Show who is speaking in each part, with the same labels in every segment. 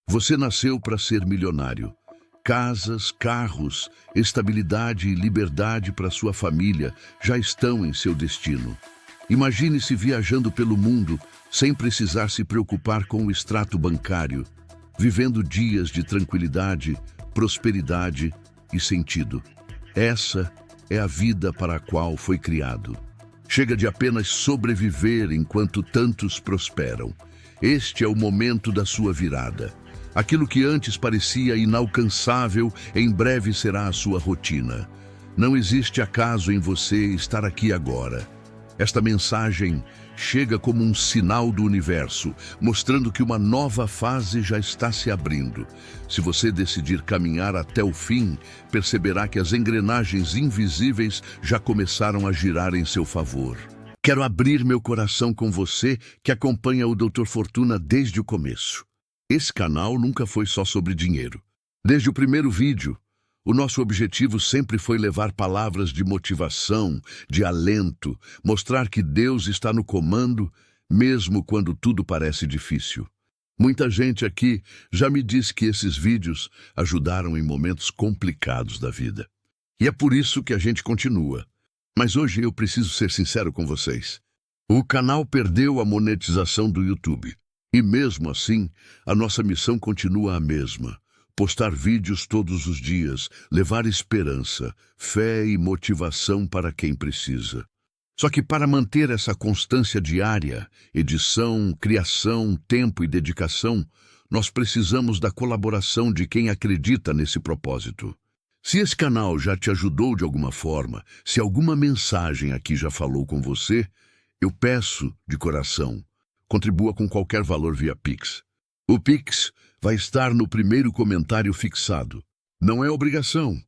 Speaker 1: Você nasceu para ser milionário. Casas, carros, estabilidade e liberdade para sua família já estão em seu destino. Imagine-se viajando pelo mundo sem precisar se preocupar com o extrato bancário, vivendo dias de tranquilidade, prosperidade e sentido. Essa é a vida para a qual foi criado. Chega de apenas sobreviver enquanto tantos prosperam. Este é o momento da sua virada. Aquilo que antes parecia inalcançável, em breve será a sua rotina. Não existe acaso em você estar aqui agora. Esta mensagem chega como um sinal do universo, mostrando que uma nova fase já está se abrindo. Se você decidir caminhar até o fim, perceberá que as engrenagens invisíveis já começaram a girar em seu favor. Quero abrir meu coração com você que acompanha o Dr. Fortuna desde o começo. Esse canal nunca foi só sobre dinheiro. Desde o primeiro vídeo, o nosso objetivo sempre foi levar palavras de motivação, de alento, mostrar que Deus está no comando, mesmo quando tudo parece difícil. Muita gente aqui já me disse que esses vídeos ajudaram em momentos complicados da vida. E é por isso que a gente continua. Mas hoje eu preciso ser sincero com vocês. O canal perdeu a monetização do YouTube. E mesmo assim, a nossa missão continua a mesma. Postar vídeos todos os dias, levar esperança, fé e motivação para quem precisa. Só que para manter essa constância diária, edição, criação, tempo e dedicação, nós precisamos da colaboração de quem acredita nesse propósito. Se esse canal já te ajudou de alguma forma, se alguma mensagem aqui já falou com você, eu peço de coração, contribua com qualquer valor via Pix. O Pix vai estar no primeiro comentário fixado. Não é obrigação.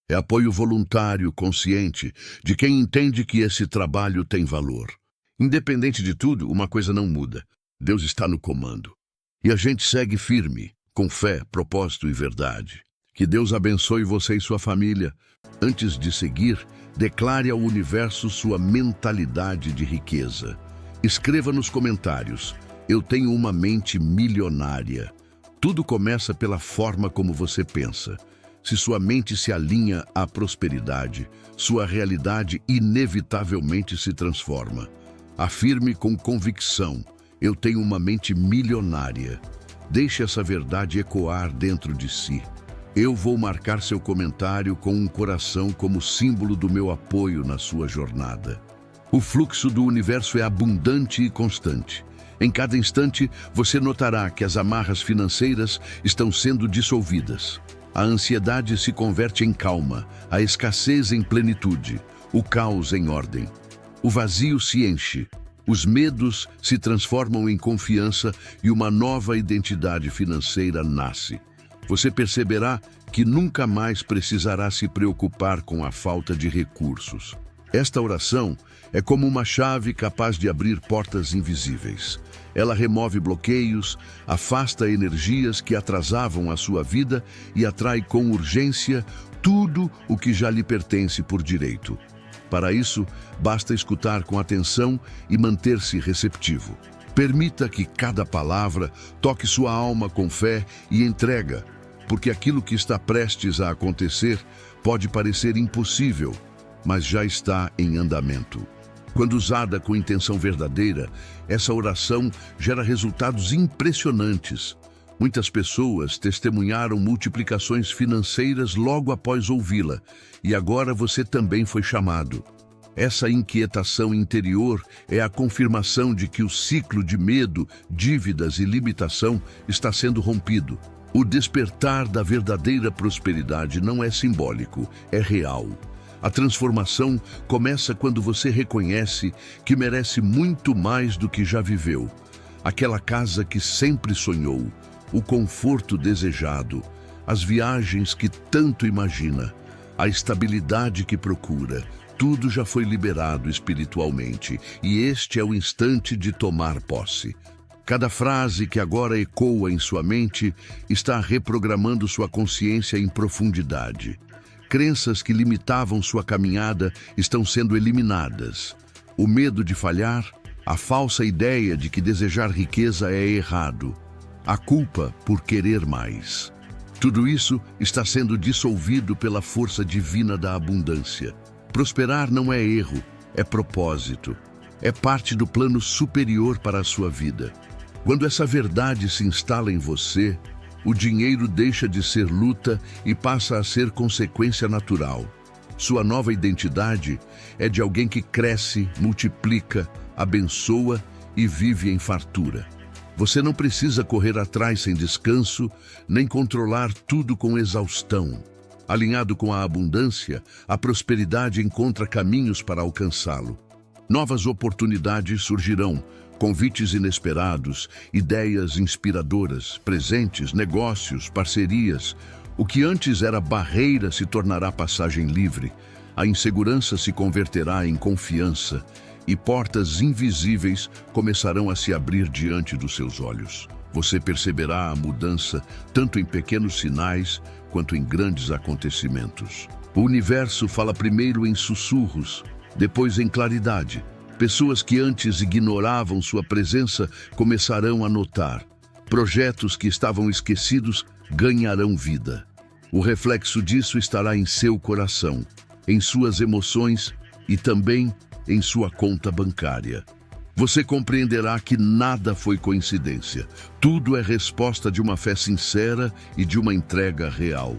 Speaker 1: É apoio voluntário, consciente, de quem entende que esse trabalho tem valor. Independente de tudo, uma coisa não muda. Deus está no comando. E a gente segue firme, com fé, propósito e verdade. Que Deus abençoe você e sua família. Antes de seguir, declare ao universo sua mentalidade de riqueza. Escreva nos comentários: eu tenho uma mente milionária. Tudo começa pela forma como você pensa. Se sua mente se alinha à prosperidade, sua realidade inevitavelmente se transforma. Afirme com convicção: eu tenho uma mente milionária. Deixe essa verdade ecoar dentro de si. Eu vou marcar seu comentário com um coração como símbolo do meu apoio na sua jornada. O fluxo do universo é abundante e constante. Em cada instante, você notará que as amarras financeiras estão sendo dissolvidas. A ansiedade se converte em calma, a escassez em plenitude, o caos em ordem. O vazio se enche, os medos se transformam em confiança e uma nova identidade financeira nasce. Você perceberá que nunca mais precisará se preocupar com a falta de recursos. Esta oração é como uma chave capaz de abrir portas invisíveis. Ela remove bloqueios, afasta energias que atrasavam a sua vida e atrai com urgência tudo o que já lhe pertence por direito. Para isso, basta escutar com atenção e manter-se receptivo. Permita que cada palavra toque sua alma com fé e entrega, porque aquilo que está prestes a acontecer pode parecer impossível, mas já está em andamento. Quando usada com intenção verdadeira, essa oração gera resultados impressionantes. Muitas pessoas testemunharam multiplicações financeiras logo após ouvi-la, e agora você também foi chamado. Essa inquietação interior é a confirmação de que o ciclo de medo, dívidas e limitação está sendo rompido. O despertar da verdadeira prosperidade não é simbólico, é real. A transformação começa quando você reconhece que merece muito mais do que já viveu. Aquela casa que sempre sonhou, o conforto desejado, as viagens que tanto imagina, a estabilidade que procura, tudo já foi liberado espiritualmente e este é o instante de tomar posse. Cada frase que agora ecoa em sua mente está reprogramando sua consciência em profundidade. Crenças que limitavam sua caminhada estão sendo eliminadas. O medo de falhar, a falsa ideia de que desejar riqueza é errado. a culpa por querer mais. Tudo isso está sendo dissolvido pela força divina da abundância. Prosperar não é erro, é propósito. É parte do plano superior para a sua vida. Quando essa verdade se instala em você, o dinheiro deixa de ser luta e passa a ser consequência natural. Sua nova identidade é de alguém que cresce, multiplica, abençoa e vive em fartura. Você não precisa correr atrás sem descanso, nem controlar tudo com exaustão. Alinhado com a abundância, a prosperidade encontra caminhos para alcançá-lo. Novas oportunidades surgirão, convites inesperados, ideias inspiradoras, presentes, negócios, parcerias. O que antes era barreira se tornará passagem livre. A insegurança se converterá em confiança e portas invisíveis começarão a se abrir diante dos seus olhos. Você perceberá a mudança tanto em pequenos sinais quanto em grandes acontecimentos. O universo fala primeiro em sussurros, depois em claridade. Pessoas que antes ignoravam sua presença começarão a notar. Projetos que estavam esquecidos ganharão vida. O reflexo disso estará em seu coração, em suas emoções e também em sua conta bancária. Você compreenderá que nada foi coincidência. Tudo é resposta de uma fé sincera e de uma entrega real.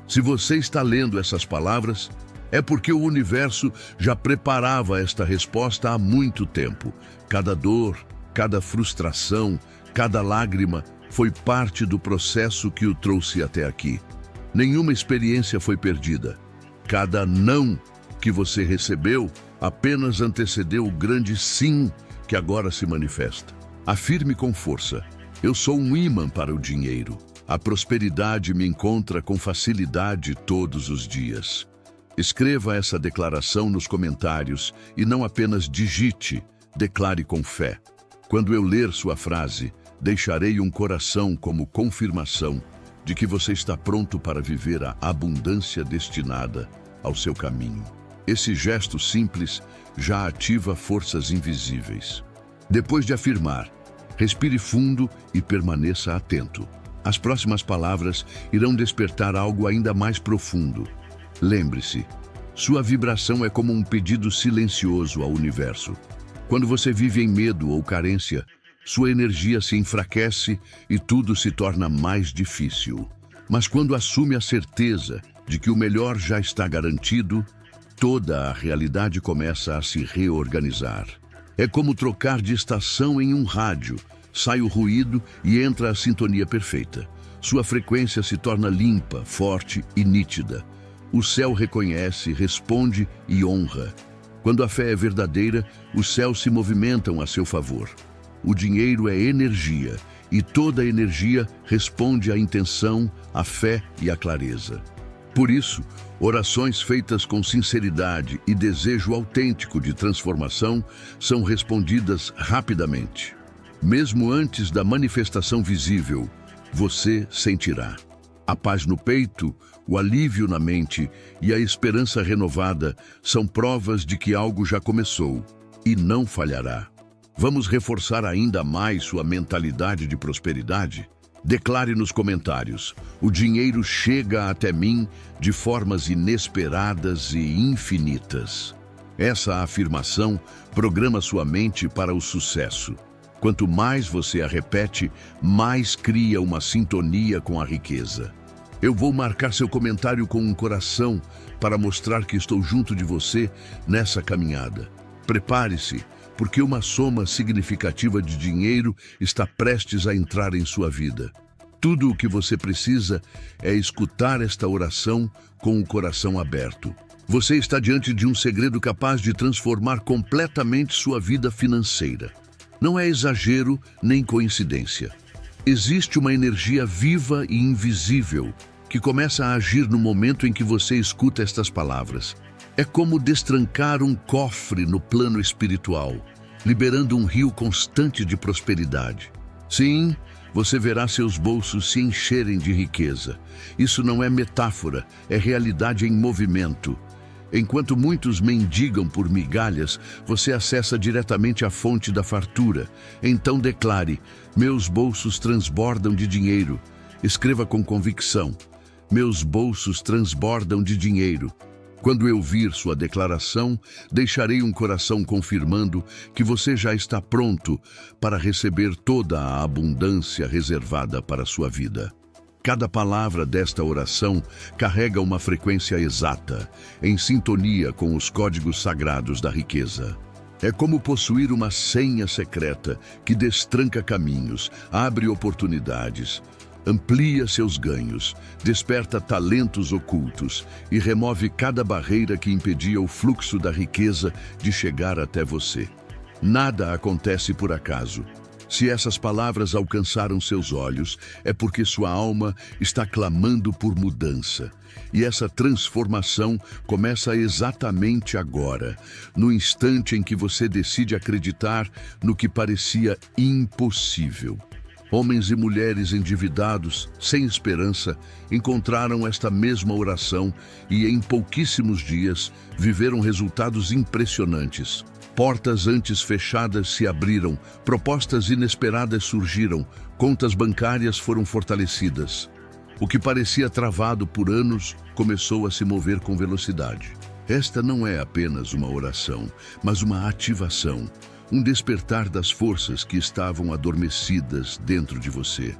Speaker 1: Se você está lendo essas palavras, é porque o universo já preparava esta resposta há muito tempo. Cada dor, cada frustração, cada lágrima foi parte do processo que o trouxe até aqui. Nenhuma experiência foi perdida. Cada não que você recebeu apenas antecedeu o grande sim que agora se manifesta. Afirme com força: eu sou um ímã para o dinheiro. A prosperidade me encontra com facilidade todos os dias. Escreva essa declaração nos comentários e não apenas digite, declare com fé. Quando eu ler sua frase, deixarei um coração como confirmação de que você está pronto para viver a abundância destinada ao seu caminho. Esse gesto simples já ativa forças invisíveis. Depois de afirmar, respire fundo e permaneça atento. As próximas palavras irão despertar algo ainda mais profundo. Lembre-se, sua vibração é como um pedido silencioso ao universo. Quando você vive em medo ou carência, sua energia se enfraquece e tudo se torna mais difícil. Mas quando assume a certeza de que o melhor já está garantido, toda a realidade começa a se reorganizar. É como trocar de estação em um rádio. Sai o ruído e entra a sintonia perfeita. Sua frequência se torna limpa, forte e nítida. O céu reconhece, responde e honra. Quando a fé é verdadeira, os céus se movimentam a seu favor. O dinheiro é energia, e toda energia responde à intenção, à fé e à clareza. Por isso, orações feitas com sinceridade e desejo autêntico de transformação são respondidas rapidamente. Mesmo antes da manifestação visível, você sentirá a paz no peito, o alívio na mente e a esperança renovada são provas de que algo já começou e não falhará. Vamos reforçar ainda mais sua mentalidade de prosperidade? Declare nos comentários: o dinheiro chega até mim de formas inesperadas e infinitas. Essa afirmação programa sua mente para o sucesso. Quanto mais você a repete, mais cria uma sintonia com a riqueza. Eu vou marcar seu comentário com um coração para mostrar que estou junto de você nessa caminhada. Prepare-se, porque uma soma significativa de dinheiro está prestes a entrar em sua vida. Tudo o que você precisa é escutar esta oração com o coração aberto. Você está diante de um segredo capaz de transformar completamente sua vida financeira. Não é exagero nem coincidência. Existe uma energia viva e invisível que começa a agir no momento em que você escuta estas palavras. É como destrancar um cofre no plano espiritual, liberando um rio constante de prosperidade. Sim, você verá seus bolsos se encherem de riqueza. Isso não é metáfora, é realidade em movimento. Enquanto muitos mendigam por migalhas, você acessa diretamente a fonte da fartura. Então declare: meus bolsos transbordam de dinheiro. Escreva com convicção: meus bolsos transbordam de dinheiro. Quando eu vir sua declaração, deixarei um coração confirmando que você já está pronto para receber toda a abundância reservada para a sua vida. Cada palavra desta oração carrega uma frequência exata, em sintonia com os códigos sagrados da riqueza. É como possuir uma senha secreta que destranca caminhos, abre oportunidades, amplia seus ganhos, desperta talentos ocultos e remove cada barreira que impedia o fluxo da riqueza de chegar até você. Nada acontece por acaso. Se essas palavras alcançaram seus olhos, é porque sua alma está clamando por mudança. E essa transformação começa exatamente agora, no instante em que você decide acreditar no que parecia impossível. Homens e mulheres endividados, sem esperança, encontraram esta mesma oração e, em pouquíssimos dias, viveram resultados impressionantes. Portas antes fechadas se abriram, propostas inesperadas surgiram, contas bancárias foram fortalecidas. O que parecia travado por anos começou a se mover com velocidade. Esta não é apenas uma oração, mas uma ativação. Um despertar das forças que estavam adormecidas dentro de você.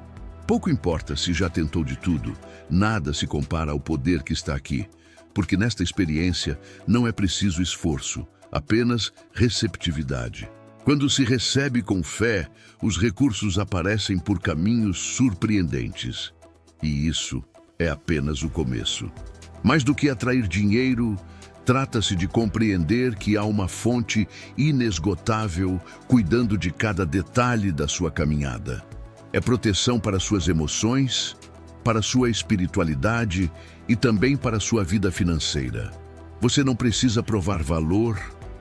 Speaker 1: Pouco importa se já tentou de tudo, nada se compara ao poder que está aqui, porque nesta experiência não é preciso esforço, apenas receptividade. Quando se recebe com fé, os recursos aparecem por caminhos surpreendentes. E isso é apenas o começo. Mais do que atrair dinheiro, trata-se de compreender que há uma fonte inesgotável cuidando de cada detalhe da sua caminhada. É proteção para suas emoções, para sua espiritualidade e também para sua vida financeira. Você não precisa provar valor,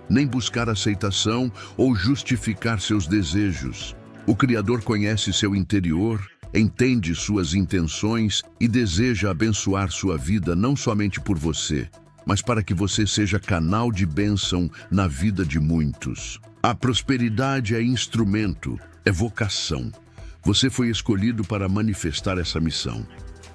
Speaker 1: nem buscar aceitação ou justificar seus desejos. O Criador conhece seu interior, entende suas intenções e deseja abençoar sua vida não somente por você, mas para que você seja canal de bênção na vida de muitos. A prosperidade é instrumento, é vocação. Você foi escolhido para manifestar essa missão.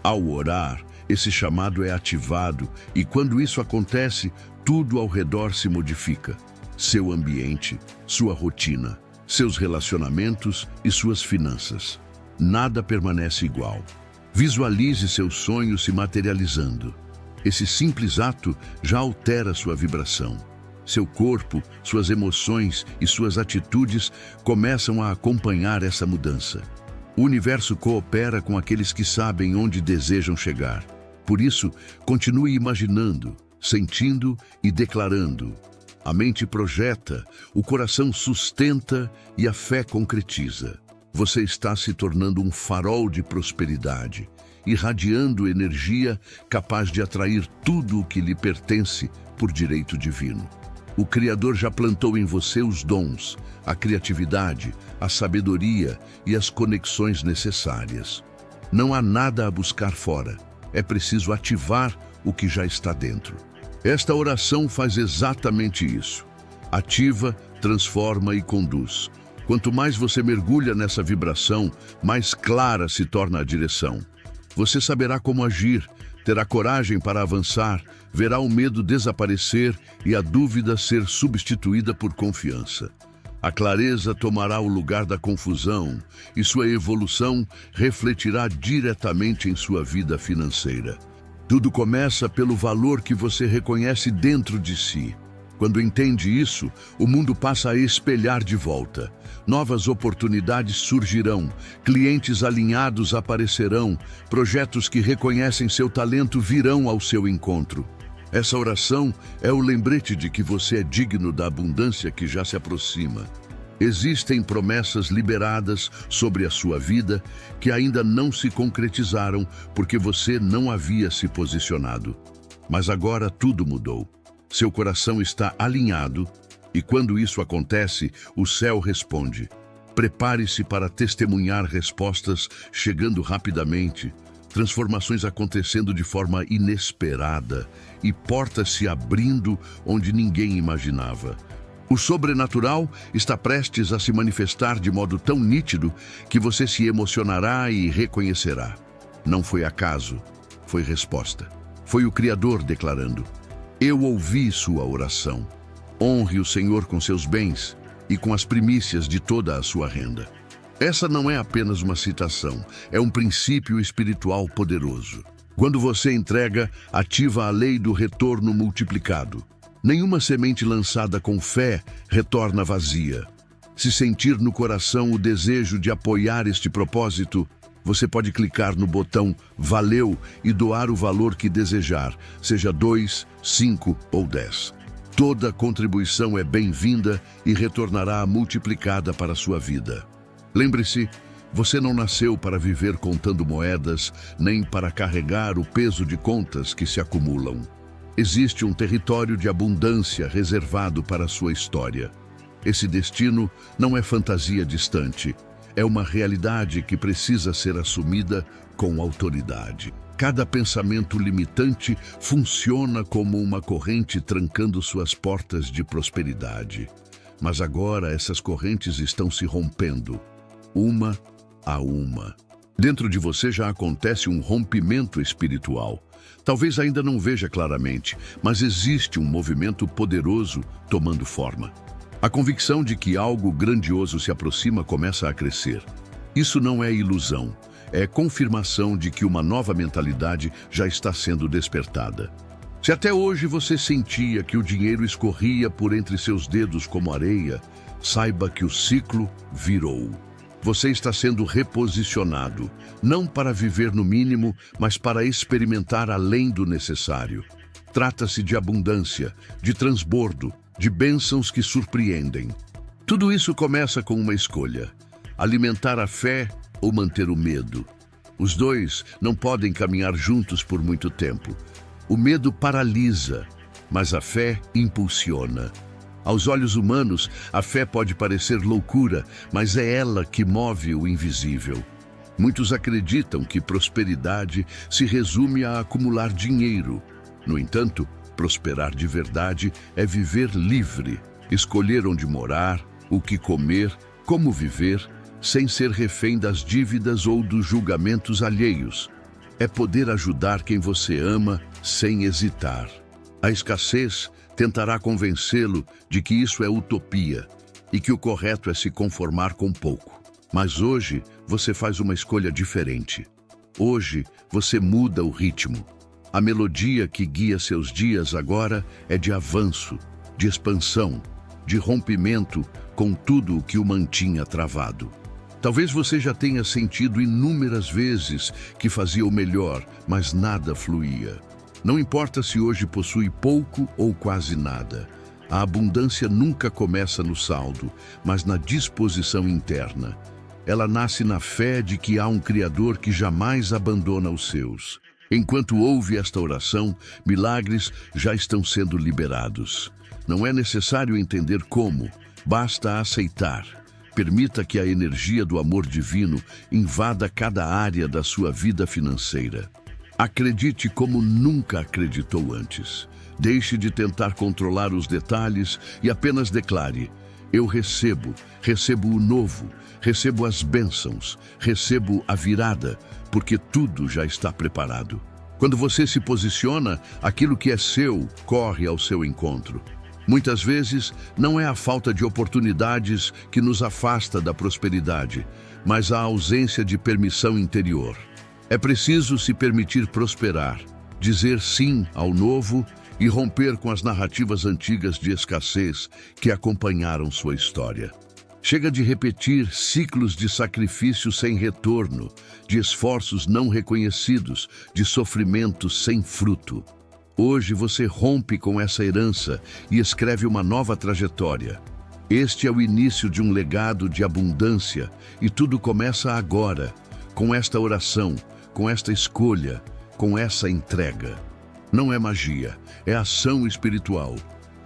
Speaker 1: Ao orar, esse chamado é ativado e quando isso acontece, tudo ao redor se modifica. Seu ambiente, sua rotina, seus relacionamentos e suas finanças. Nada permanece igual. Visualize seus sonhos se materializando. Esse simples ato já altera sua vibração. Seu corpo, suas emoções e suas atitudes começam a acompanhar essa mudança. O universo coopera com aqueles que sabem onde desejam chegar. Por isso, continue imaginando, sentindo e declarando. A mente projeta, o coração sustenta e a fé concretiza. Você está se tornando um farol de prosperidade, irradiando energia capaz de atrair tudo o que lhe pertence por direito divino. O Criador já plantou em você os dons, a criatividade, a sabedoria e as conexões necessárias. Não há nada a buscar fora, é preciso ativar o que já está dentro. Esta oração faz exatamente isso. Ativa, transforma e conduz. Quanto mais você mergulha nessa vibração, mais clara se torna a direção. Você saberá como agir, terá coragem para avançar, verá o medo desaparecer e a dúvida ser substituída por confiança. A clareza tomará o lugar da confusão e sua evolução refletirá diretamente em sua vida financeira. Tudo começa pelo valor que você reconhece dentro de si. Quando entende isso, o mundo passa a espelhar de volta. Novas oportunidades surgirão, clientes alinhados aparecerão, projetos que reconhecem seu talento virão ao seu encontro. Essa oração é o lembrete de que você é digno da abundância que já se aproxima. Existem promessas liberadas sobre a sua vida que ainda não se concretizaram porque você não havia se posicionado. Mas agora tudo mudou. Seu coração está alinhado e quando isso acontece, o céu responde. Prepare-se para testemunhar respostas chegando rapidamente. transformações acontecendo de forma inesperada e portas se abrindo onde ninguém imaginava. O sobrenatural está prestes a se manifestar de modo tão nítido que você se emocionará e reconhecerá. Não foi acaso, foi resposta. Foi o Criador declarando: eu ouvi sua oração. Honre o Senhor com seus bens e com as primícias de toda a sua renda. Essa não é apenas uma citação, é um princípio espiritual poderoso. Quando você entrega, ativa a lei do retorno multiplicado. Nenhuma semente lançada com fé retorna vazia. Se sentir no coração o desejo de apoiar este propósito, você pode clicar no botão Valeu e doar o valor que desejar, seja 2, 5 ou 10. Toda contribuição é bem-vinda e retornará multiplicada para a sua vida. Lembre-se, você não nasceu para viver contando moedas, nem para carregar o peso de contas que se acumulam. Existe um território de abundância reservado para a sua história. Esse destino não é fantasia distante, é uma realidade que precisa ser assumida com autoridade. Cada pensamento limitante funciona como uma corrente trancando suas portas de prosperidade. Mas agora essas correntes estão se rompendo, uma a uma. Dentro de você já acontece um rompimento espiritual. Talvez ainda não veja claramente, mas existe um movimento poderoso tomando forma. A convicção de que algo grandioso se aproxima começa a crescer. Isso não é ilusão, é confirmação de que uma nova mentalidade já está sendo despertada. Se até hoje você sentia que o dinheiro escorria por entre seus dedos como areia, saiba que o ciclo virou. Você está sendo reposicionado, não para viver no mínimo, mas para experimentar além do necessário. Trata-se de abundância, de transbordo, de bênçãos que surpreendem. Tudo isso começa com uma escolha: alimentar a fé ou manter o medo. Os dois não podem caminhar juntos por muito tempo. O medo paralisa, mas a fé impulsiona. Aos olhos humanos, a fé pode parecer loucura, mas é ela que move o invisível. Muitos acreditam que prosperidade se resume a acumular dinheiro. No entanto, prosperar de verdade é viver livre, escolher onde morar, o que comer, como viver, sem ser refém das dívidas ou dos julgamentos alheios. É poder ajudar quem você ama sem hesitar. A escassez tentará convencê-lo de que isso é utopia e que o correto é se conformar com pouco. Mas hoje você faz uma escolha diferente. Hoje você muda o ritmo. A melodia que guia seus dias agora é de avanço, de expansão, de rompimento com tudo o que o mantinha travado. Talvez você já tenha sentido inúmeras vezes que fazia o melhor, mas nada fluía. Não importa se hoje possui pouco ou quase nada. A abundância nunca começa no saldo, mas na disposição interna. Ela nasce na fé de que há um Criador que jamais abandona os seus. Enquanto ouve esta oração, milagres já estão sendo liberados. Não é necessário entender como, basta aceitar. Permita que a energia do amor divino invada cada área da sua vida financeira. Acredite como nunca acreditou antes. Deixe de tentar controlar os detalhes e apenas declare: eu recebo o novo, recebo as bênçãos, recebo a virada, porque tudo já está preparado. Quando você se posiciona, aquilo que é seu corre ao seu encontro. Muitas vezes, não é a falta de oportunidades que nos afasta da prosperidade, mas a ausência de permissão interior. É preciso se permitir prosperar, dizer sim ao novo e romper com as narrativas antigas de escassez que acompanharam sua história. Chega de repetir ciclos de sacrifício sem retorno, de esforços não reconhecidos, de sofrimento sem fruto. Hoje você rompe com essa herança e escreve uma nova trajetória. Este é o início de um legado de abundância e tudo começa agora, com esta oração, com esta escolha, com essa entrega. Não é magia, é ação espiritual.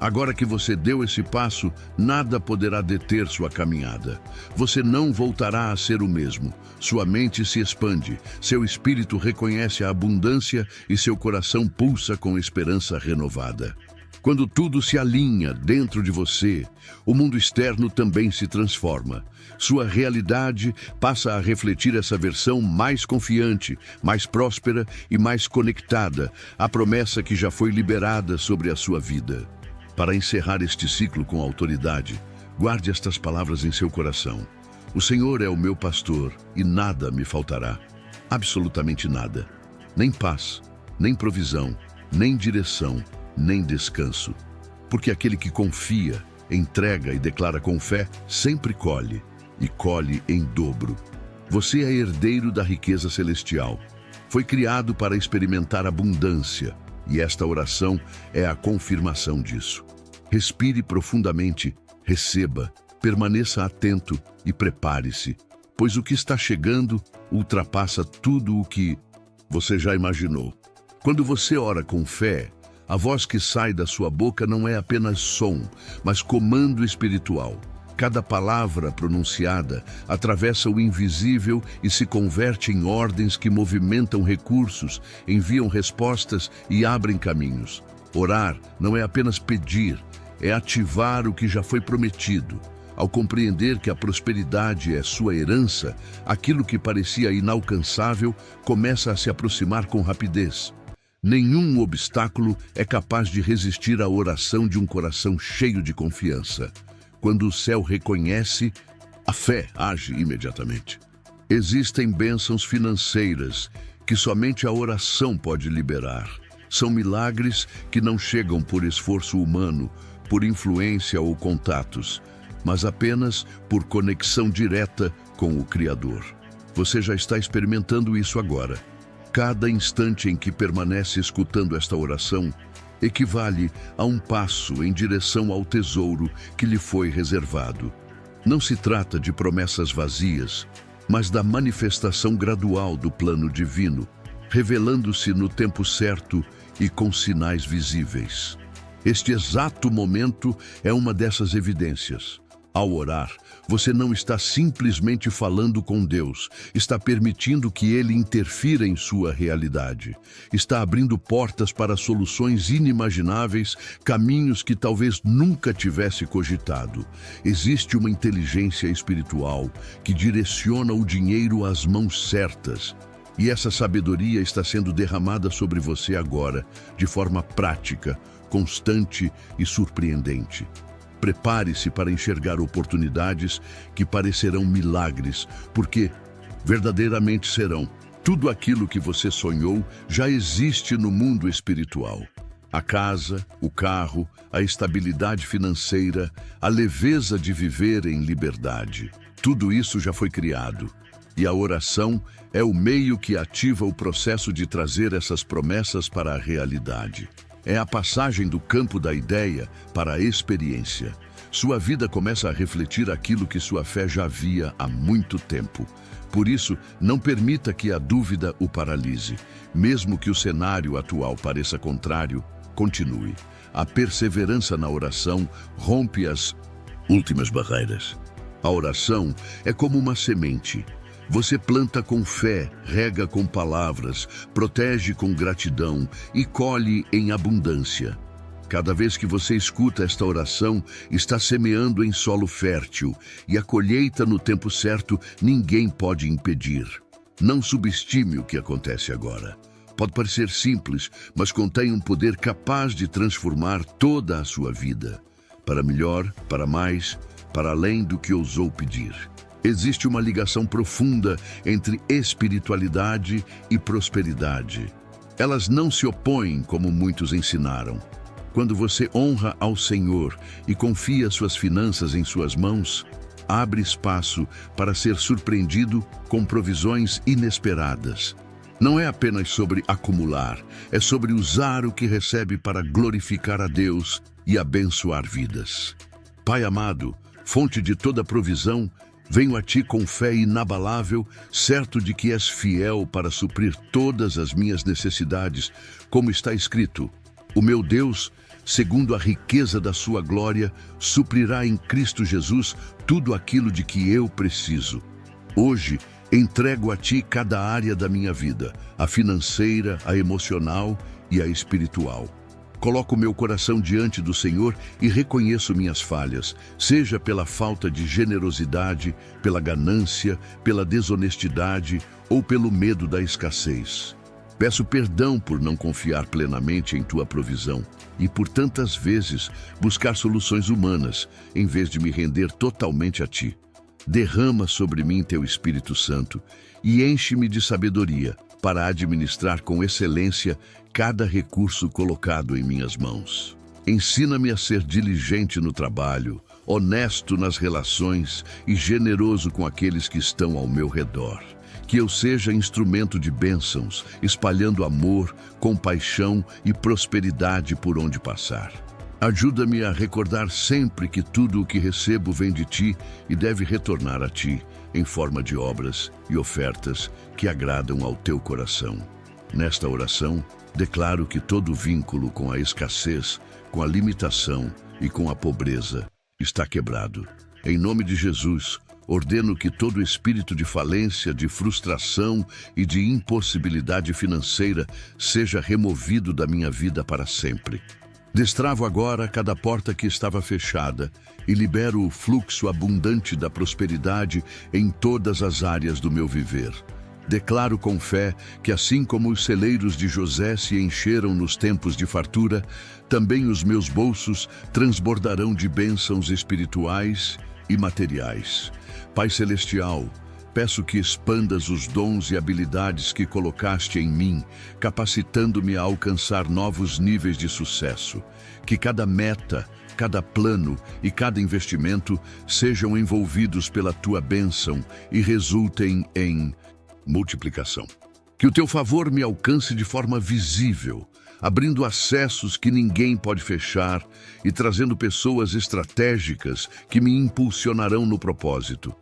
Speaker 1: Agora que você deu esse passo, nada poderá deter sua caminhada. Você não voltará a ser o mesmo. Sua mente se expande, seu espírito reconhece a abundância e seu coração pulsa com esperança renovada. Quando tudo se alinha dentro de você, o mundo externo também se transforma. Sua realidade passa a refletir essa versão mais confiante, mais próspera e mais conectada, à promessa que já foi liberada sobre a sua vida. Para encerrar este ciclo com autoridade, guarde estas palavras em seu coração. O Senhor é o meu pastor e nada me faltará. Absolutamente nada. Nem paz, nem provisão, nem direção, nem descanso. Porque aquele que confia, entrega e declara com fé, sempre colhe, e colhe em dobro. Você é herdeiro da riqueza celestial. Foi criado para experimentar abundância, e esta oração é a confirmação disso. Respire profundamente, receba, permaneça atento e prepare-se, pois o que está chegando ultrapassa tudo o que você já imaginou. Quando você ora com fé, a voz que sai da sua boca não é apenas som, mas comando espiritual. Cada palavra pronunciada atravessa o invisível e se converte em ordens que movimentam recursos, enviam respostas e abrem caminhos. Orar não é apenas pedir, é ativar o que já foi prometido. Ao compreender que a prosperidade é sua herança, aquilo que parecia inalcançável começa a se aproximar com rapidez. Nenhum obstáculo é capaz de resistir à oração de um coração cheio de confiança. Quando o céu reconhece, a fé age imediatamente. Existem bênçãos financeiras que somente a oração pode liberar. São milagres que não chegam por esforço humano, por influência ou contatos, mas apenas por conexão direta com o Criador. Você já está experimentando isso agora. Cada instante em que permanece escutando esta oração equivale a um passo em direção ao tesouro que lhe foi reservado. Não se trata de promessas vazias, mas da manifestação gradual do plano divino, revelando-se no tempo certo e com sinais visíveis. Este exato momento é uma dessas evidências. Ao orar, você não está simplesmente falando com Deus, está permitindo que Ele interfira em sua realidade. Está abrindo portas para soluções inimagináveis, caminhos que talvez nunca tivesse cogitado. Existe uma inteligência espiritual que direciona o dinheiro às mãos certas. E essa sabedoria está sendo derramada sobre você agora, de forma prática, constante e surpreendente. Prepare-se para enxergar oportunidades que parecerão milagres, porque verdadeiramente serão. Tudo aquilo que você sonhou já existe no mundo espiritual. A casa, o carro, a estabilidade financeira, a leveza de viver em liberdade. Tudo isso já foi criado. E a oração é o meio que ativa o processo de trazer essas promessas para a realidade. É a passagem do campo da ideia para a experiência. Sua vida começa a refletir aquilo que sua fé já via há muito tempo. Por isso, não permita que a dúvida o paralise. Mesmo que o cenário atual pareça contrário, continue. A perseverança na oração rompe as últimas barreiras. A oração é como uma semente. Você planta com fé, rega com palavras, protege com gratidão e colhe em abundância. Cada vez que você escuta esta oração, está semeando em solo fértil, e a colheita no tempo certo ninguém pode impedir. Não subestime o que acontece agora. Pode parecer simples, mas contém um poder capaz de transformar toda a sua vida. Para melhor, para mais, para além do que ousou pedir. Existe uma ligação profunda entre espiritualidade e prosperidade. Elas não se opõem como muitos ensinaram. Quando você honra ao Senhor e confia suas finanças em suas mãos, abre espaço para ser surpreendido com provisões inesperadas. Não é apenas sobre acumular, é sobre usar o que recebe para glorificar a Deus e abençoar vidas. Pai amado, fonte de toda provisão, venho a ti com fé inabalável, certo de que és fiel para suprir todas as minhas necessidades, como está escrito: o meu Deus segundo a riqueza da sua glória, suprirá em Cristo Jesus tudo aquilo de que eu preciso. Hoje, entrego a Ti cada área da minha vida, a financeira, a emocional e a espiritual. Coloco meu coração diante do Senhor e reconheço minhas falhas, seja pela falta de generosidade, pela ganância, pela desonestidade ou pelo medo da escassez. Peço perdão por não confiar plenamente em Tua provisão e por tantas vezes buscar soluções humanas, em vez de me render totalmente a Ti. Derrama sobre mim Teu Espírito Santo e enche-me de sabedoria para administrar com excelência cada recurso colocado em minhas mãos. Ensina-me a ser diligente no trabalho, honesto nas relações e generoso com aqueles que estão ao meu redor. Que eu seja instrumento de bênçãos, espalhando amor, compaixão e prosperidade por onde passar. Ajuda-me a recordar sempre que tudo o que recebo vem de Ti e deve retornar a Ti, em forma de obras e ofertas que agradam ao Teu coração. Nesta oração, declaro que todo vínculo com a escassez, com a limitação e com a pobreza está quebrado. Em nome de Jesus, ordeno que todo espírito de falência, de frustração e de impossibilidade financeira seja removido da minha vida para sempre. Destravo agora cada porta que estava fechada e libero o fluxo abundante da prosperidade em todas as áreas do meu viver. Declaro com fé que assim como os celeiros de José se encheram nos tempos de fartura, também os meus bolsos transbordarão de bênçãos espirituais e materiais. Pai Celestial, peço que expandas os dons e habilidades que colocaste em mim, capacitando-me a alcançar novos níveis de sucesso. Que cada meta, cada plano e cada investimento sejam envolvidos pela Tua bênção e resultem em multiplicação. Que o Teu favor me alcance de forma visível, abrindo acessos que ninguém pode fechar e trazendo pessoas estratégicas que me impulsionarão no propósito.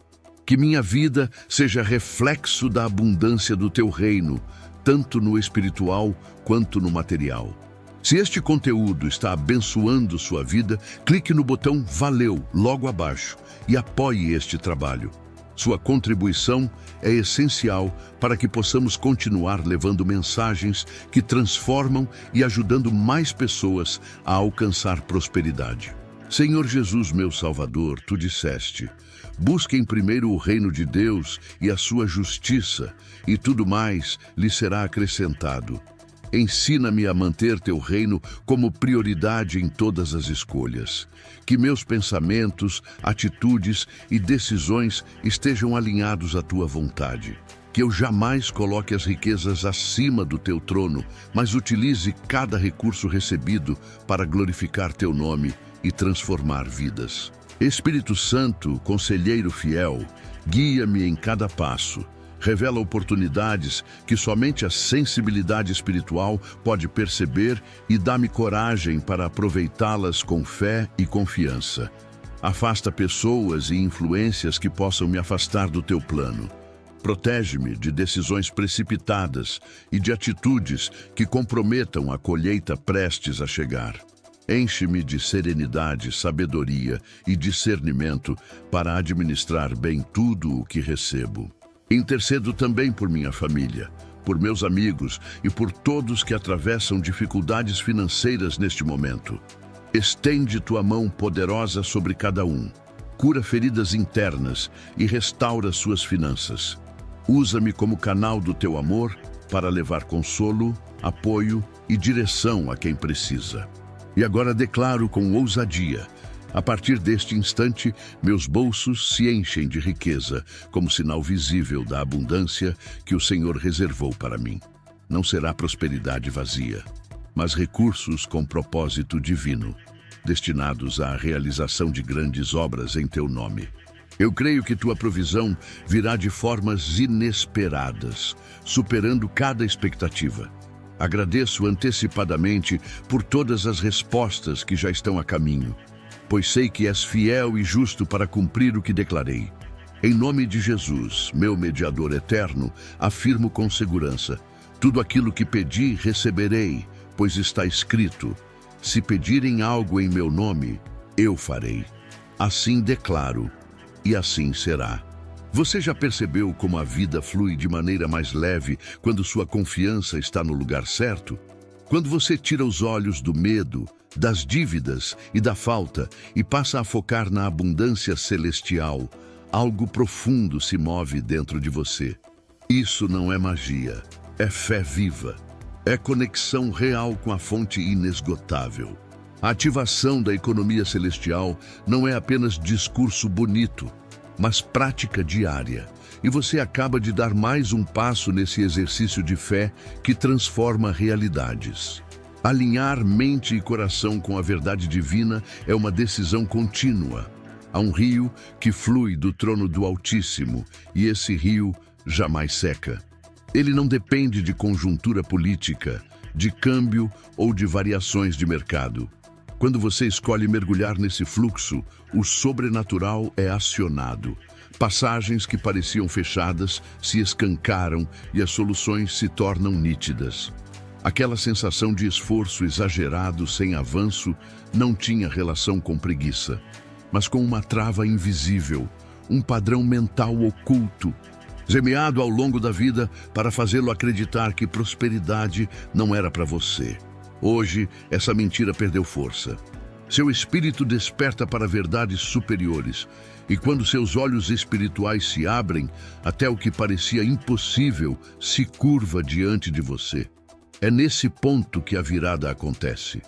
Speaker 1: Que minha vida seja reflexo da abundância do Teu reino, tanto no espiritual quanto no material. Se este conteúdo está abençoando sua vida, clique no botão Valeu logo abaixo e apoie este trabalho. Sua contribuição é essencial para que possamos continuar levando mensagens que transformam e ajudando mais pessoas a alcançar prosperidade. Senhor Jesus, meu Salvador, Tu disseste: busquem primeiro o reino de Deus e a sua justiça, e tudo mais lhe será acrescentado. Ensina-me a manter Teu reino como prioridade em todas as escolhas. Que meus pensamentos, atitudes e decisões estejam alinhados à Tua vontade. Que eu jamais coloque as riquezas acima do Teu trono, mas utilize cada recurso recebido para glorificar Teu nome e transformar vidas. Espírito Santo, conselheiro fiel, guia-me em cada passo. Revela oportunidades que somente a sensibilidade espiritual pode perceber e dá-me coragem para aproveitá-las com fé e confiança. Afasta pessoas e influências que possam me afastar do Teu plano. Protege-me de decisões precipitadas e de atitudes que comprometam a colheita prestes a chegar. Enche-me de serenidade, sabedoria e discernimento para administrar bem tudo o que recebo. Intercedo também por minha família, por meus amigos e por todos que atravessam dificuldades financeiras neste momento. Estende Tua mão poderosa sobre cada um. Cura feridas internas e restaura suas finanças. Usa-me como canal do Teu amor para levar consolo, apoio e direção a quem precisa. E agora declaro com ousadia: a partir deste instante, meus bolsos se enchem de riqueza, como sinal visível da abundância que o Senhor reservou para mim. Não será prosperidade vazia, mas recursos com propósito divino, destinados à realização de grandes obras em Teu nome. Eu creio que Tua provisão virá de formas inesperadas, superando cada expectativa. Agradeço antecipadamente por todas as respostas que já estão a caminho, pois sei que És fiel e justo para cumprir o que declarei. Em nome de Jesus, meu mediador eterno, afirmo com segurança: tudo aquilo que pedi, receberei, pois está escrito: Se pedirem algo em meu nome, eu farei. Assim declaro, e assim será. Você já percebeu como a vida flui de maneira mais leve quando sua confiança está no lugar certo? Quando você tira os olhos do medo, das dívidas e da falta e passa a focar na abundância celestial, algo profundo se move dentro de você. Isso não é magia, é fé viva. É conexão real com a fonte inesgotável. A ativação da economia celestial não é apenas discurso bonito, mas prática diária. E você acaba de dar mais um passo nesse exercício de fé que transforma realidades. Alinhar mente e coração com a verdade divina é uma decisão contínua. Há um rio que flui do trono do Altíssimo, e esse rio jamais seca. Ele não depende de conjuntura política, de câmbio ou de variações de mercado. Quando você escolhe mergulhar nesse fluxo, o sobrenatural é acionado. Passagens que pareciam fechadas se escancaram e as soluções se tornam nítidas. Aquela sensação de esforço exagerado sem avanço não tinha relação com preguiça, mas com uma trava invisível, um padrão mental oculto, semeado ao longo da vida para fazê-lo acreditar que prosperidade não era para você. Hoje, essa mentira perdeu força. Seu espírito desperta para verdades superiores, e quando seus olhos espirituais se abrem, até o que parecia impossível se curva diante de você. É nesse ponto que a virada acontece.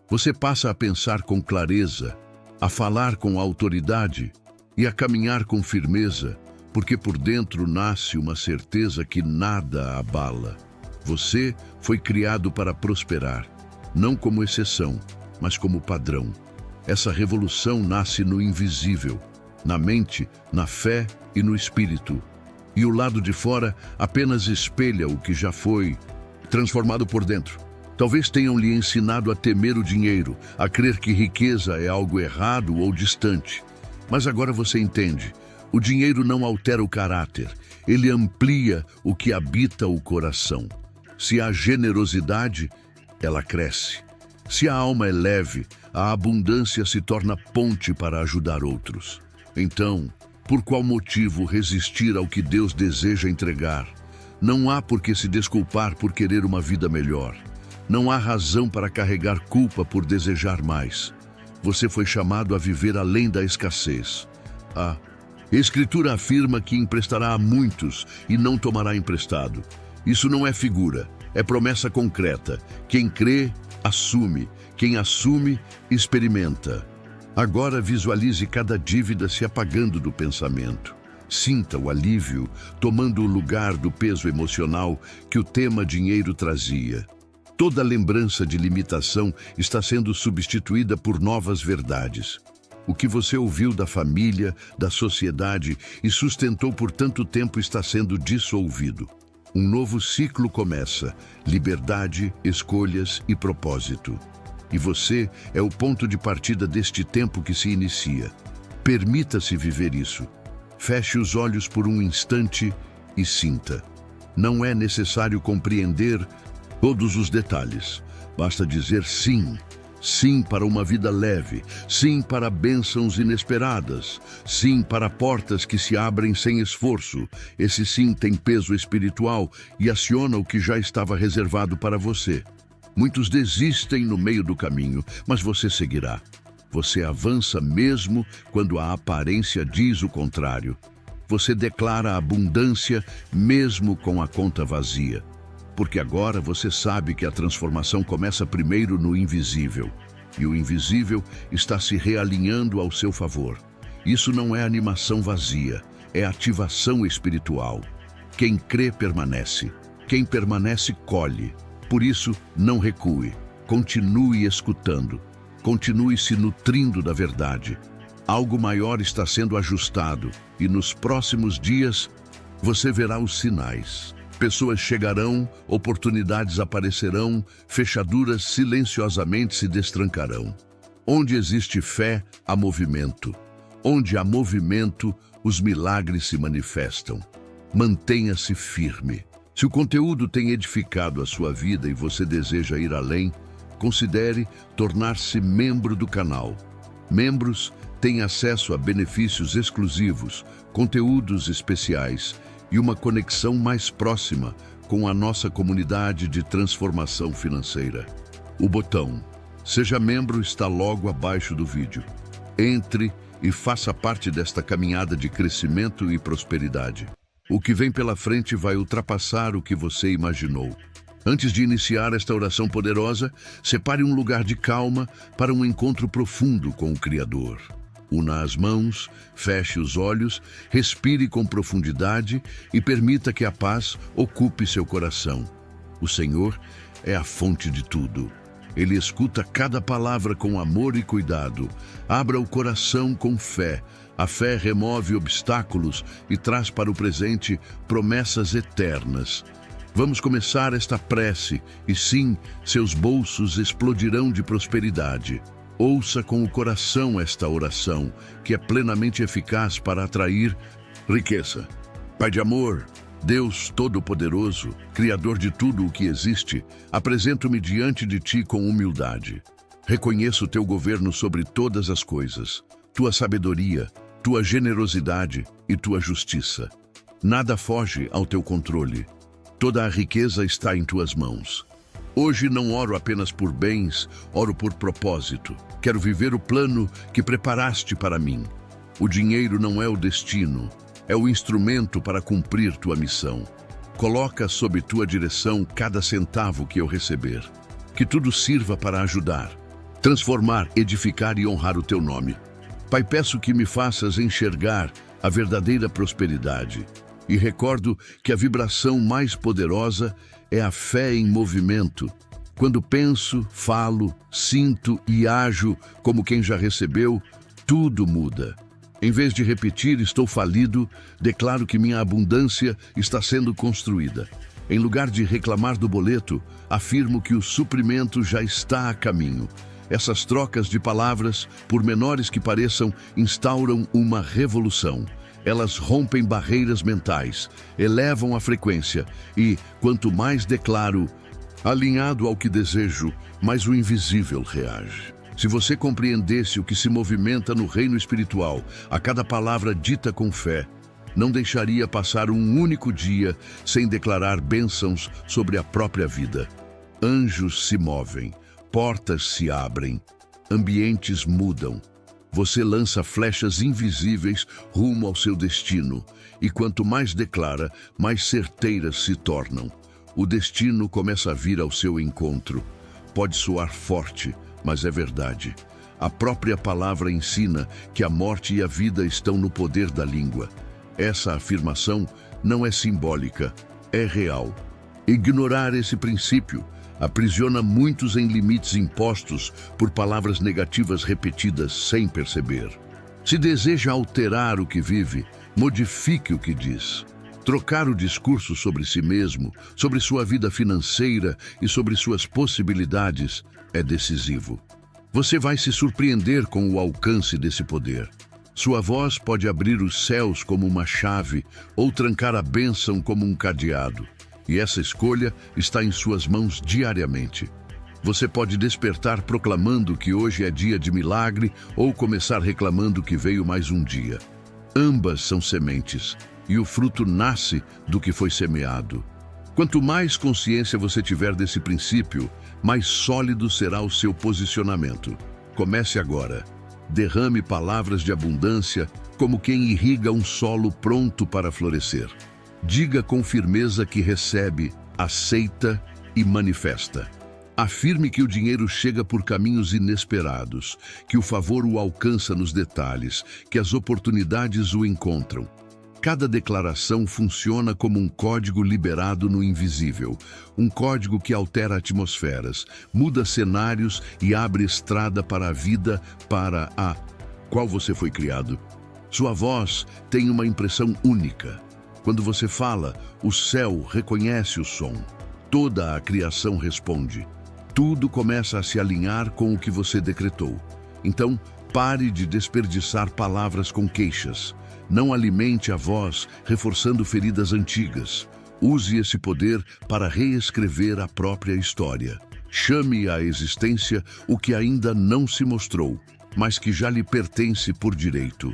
Speaker 1: Você passa a pensar com clareza, a falar com autoridade e a caminhar com firmeza, porque por dentro nasce uma certeza que nada abala. Você foi criado para prosperar, não como exceção, mas como padrão. Essa revolução nasce no invisível, na mente, na fé e no espírito. E o lado de fora apenas espelha o que já foi transformado por dentro. Talvez tenham lhe ensinado a temer o dinheiro, a crer que riqueza é algo errado ou distante. Mas agora você entende. O dinheiro não altera o caráter, ele amplia o que habita o coração. Se há generosidade, ela cresce. Se a alma é leve, a abundância se torna ponte para ajudar outros. Então, por qual motivo resistir ao que Deus deseja entregar? Não há por que se desculpar por querer uma vida melhor. Não há razão para carregar culpa por desejar mais. Você foi chamado a viver além da escassez. A Escritura afirma que emprestará a muitos e não tomará emprestado. Isso não é figura, é promessa concreta. Quem crê, assume. Quem assume, experimenta. Agora visualize cada dívida se apagando do pensamento. Sinta o alívio, tomando o lugar do peso emocional que o tema dinheiro trazia. Toda lembrança de limitação está sendo substituída por novas verdades. O que você ouviu da família, da sociedade e sustentou por tanto tempo está sendo dissolvido. Um novo ciclo começa: liberdade, escolhas e propósito. E você é o ponto de partida deste tempo que se inicia. Permita-se viver isso. Feche os olhos por um instante e sinta. Não é necessário compreender todos os detalhes. Basta dizer sim. Sim para uma vida leve, sim para bênçãos inesperadas, sim para portas que se abrem sem esforço. Esse sim tem peso espiritual e aciona o que já estava reservado para você. Muitos desistem no meio do caminho, mas você seguirá. Você avança mesmo quando a aparência diz o contrário. Você declara abundância mesmo com a conta vazia. Porque agora você sabe que a transformação começa primeiro no invisível, e o invisível está se realinhando ao seu favor. Isso não é animação vazia, é ativação espiritual. Quem crê permanece, quem permanece colhe. Por isso, não recue, continue escutando, continue se nutrindo da verdade. Algo maior está sendo ajustado, e nos próximos dias você verá os sinais. Pessoas chegarão, oportunidades aparecerão, fechaduras silenciosamente se destrancarão. Onde existe fé, há movimento. Onde há movimento, os milagres se manifestam. Mantenha-se firme. Se o conteúdo tem edificado a sua vida e você deseja ir além, considere tornar-se membro do canal. Membros têm acesso a benefícios exclusivos, conteúdos especiais e uma conexão mais próxima com a nossa comunidade de transformação financeira. O botão Seja Membro está logo abaixo do vídeo. Entre e faça parte desta caminhada de crescimento e prosperidade. O que vem pela frente vai ultrapassar o que você imaginou. Antes de iniciar esta oração poderosa, separe um lugar de calma para um encontro profundo com o Criador. Una as mãos, feche os olhos, respire com profundidade e permita que a paz ocupe seu coração. O Senhor é a fonte de tudo. Ele escuta cada palavra com amor e cuidado. Abra o coração com fé. A fé remove obstáculos e traz para o presente promessas eternas. Vamos começar esta prece e sim, seus bolsos explodirão de prosperidade. Ouça com o coração esta oração, que é plenamente eficaz para atrair riqueza. Pai de amor, Deus Todo-Poderoso, Criador de tudo o que existe, apresento-me diante de Ti com humildade. Reconheço Teu governo sobre todas as coisas, Tua sabedoria, Tua generosidade e Tua justiça. Nada foge ao Teu controle. Toda a riqueza está em Tuas mãos. Hoje não oro apenas por bens, oro por propósito. Quero viver o plano que preparaste para mim. O dinheiro não é o destino, é o instrumento para cumprir Tua missão. Coloca sob Tua direção cada centavo que eu receber. Que tudo sirva para ajudar, transformar, edificar e honrar o Teu nome. Pai, peço que me faças enxergar a verdadeira prosperidade. E recordo que a vibração mais poderosa é a fé em movimento. Quando penso, falo, sinto e ajo como quem já recebeu, tudo muda. Em vez de repetir, estou falido, declaro que minha abundância está sendo construída. Em lugar de reclamar do boleto, afirmo que o suprimento já está a caminho. Essas trocas de palavras, por menores que pareçam, instauram uma revolução. Elas rompem barreiras mentais, elevam a frequência e, quanto mais declaro, alinhado ao que desejo, mais o invisível reage. Se você compreendesse o que se movimenta no reino espiritual, a cada palavra dita com fé, não deixaria passar um único dia sem declarar bênçãos sobre a própria vida. Anjos se movem, portas se abrem, ambientes mudam. Você lança flechas invisíveis rumo ao seu destino, e quanto mais declara, mais certeiras se tornam. O destino começa a vir ao seu encontro. Pode soar forte, mas é verdade. A própria palavra ensina que a morte e a vida estão no poder da língua. Essa afirmação não é simbólica, é real. Ignorar esse princípio aprisiona muitos em limites impostos por palavras negativas repetidas sem perceber. Se deseja alterar o que vive, modifique o que diz. Trocar o discurso sobre si mesmo, sobre sua vida financeira e sobre suas possibilidades é decisivo. Você vai se surpreender com o alcance desse poder. Sua voz pode abrir os céus como uma chave ou trancar a bênção como um cadeado. E essa escolha está em suas mãos diariamente. Você pode despertar proclamando que hoje é dia de milagre ou começar reclamando que veio mais um dia. Ambas são sementes, e o fruto nasce do que foi semeado. Quanto mais consciência você tiver desse princípio, mais sólido será o seu posicionamento. Comece agora. Derrame palavras de abundância como quem irriga um solo pronto para florescer. Diga com firmeza que recebe, aceita e manifesta. Afirme que o dinheiro chega por caminhos inesperados, que o favor o alcança nos detalhes, que as oportunidades o encontram. Cada declaração funciona como um código liberado no invisível, um código que altera atmosferas, muda cenários e abre estrada para a vida para a qual você foi criado. Sua voz tem uma impressão única. Quando você fala, o céu reconhece o som. Toda a criação responde. Tudo começa a se alinhar com o que você decretou. Então, pare de desperdiçar palavras com queixas. Não alimente a voz, reforçando feridas antigas. Use esse poder para reescrever a própria história. Chame à existência o que ainda não se mostrou, mas que já lhe pertence por direito.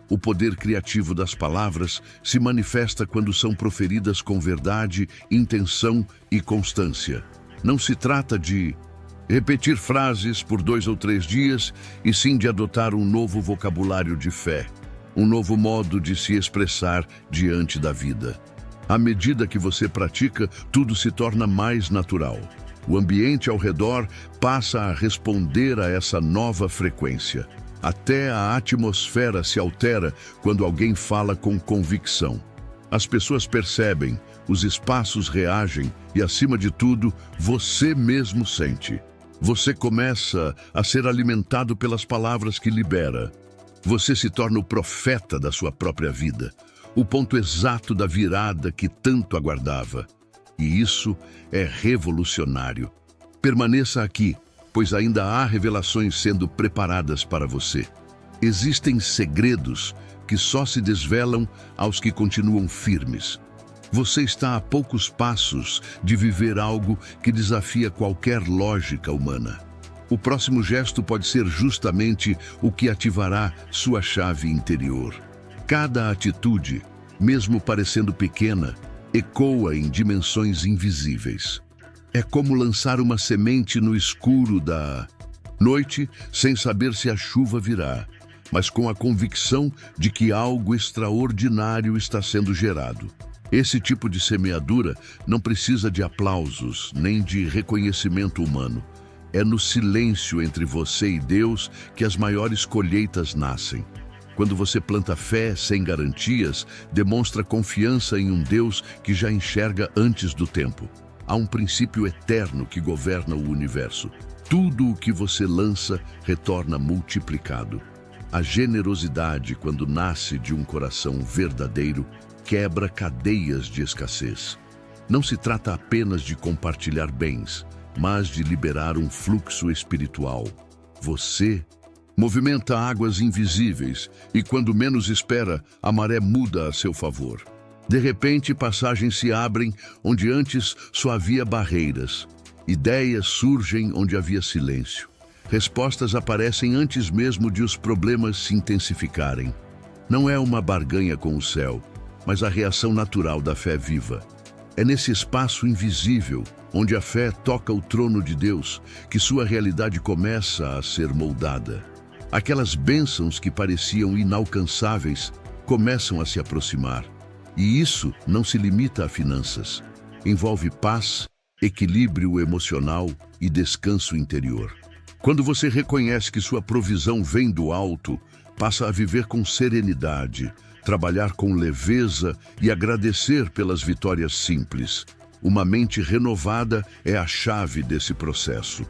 Speaker 1: O poder criativo das palavras se manifesta quando são proferidas com verdade, intenção e constância. Não se trata de repetir frases por 2 ou 3 dias, e sim de adotar um novo vocabulário de fé, um novo modo de se expressar diante da vida. À medida que você pratica, tudo se torna mais natural. O ambiente ao redor passa a responder a essa nova frequência. Até a atmosfera se altera quando alguém fala com convicção. As pessoas percebem, os espaços reagem e, acima de tudo, você mesmo sente. Você começa a ser alimentado pelas palavras que libera. Você se torna o profeta da sua própria vida, o ponto exato da virada que tanto aguardava. E isso é revolucionário. Permaneça aqui, pois ainda há revelações sendo preparadas para você. Existem segredos que só se desvelam aos que continuam firmes. Você está a poucos passos de viver algo que desafia qualquer lógica humana. O próximo gesto pode ser justamente o que ativará sua chave interior. Cada atitude, mesmo parecendo pequena, ecoa em dimensões invisíveis. É como lançar uma semente no escuro da noite sem saber se a chuva virá, mas com a convicção de que algo extraordinário está sendo gerado. Esse tipo de semeadura não precisa de aplausos, nem de reconhecimento humano. É no silêncio entre você e Deus que as maiores colheitas nascem. Quando você planta fé sem garantias, demonstra confiança em um Deus que já enxerga antes do tempo. Há um princípio eterno que governa o universo. Tudo o que você lança retorna multiplicado. A generosidade, quando nasce de um coração verdadeiro, quebra cadeias de escassez. Não se trata apenas de compartilhar bens, mas de liberar um fluxo espiritual. Você movimenta águas invisíveis e, quando menos espera, a maré muda a seu favor. De repente, passagens se abrem onde antes só havia barreiras. Ideias surgem onde havia silêncio. Respostas aparecem antes mesmo de os problemas se intensificarem. Não é uma barganha com o céu, mas a reação natural da fé viva. É nesse espaço invisível, onde a fé toca o trono de Deus, que sua realidade começa a ser moldada. Aquelas bênçãos que pareciam inalcançáveis começam a se aproximar. E isso não se limita a finanças. Envolve paz, equilíbrio emocional e descanso interior. Quando você reconhece que sua provisão vem do alto, passa a viver com serenidade, trabalhar com leveza e agradecer pelas vitórias simples. Uma mente renovada é a chave desse processo.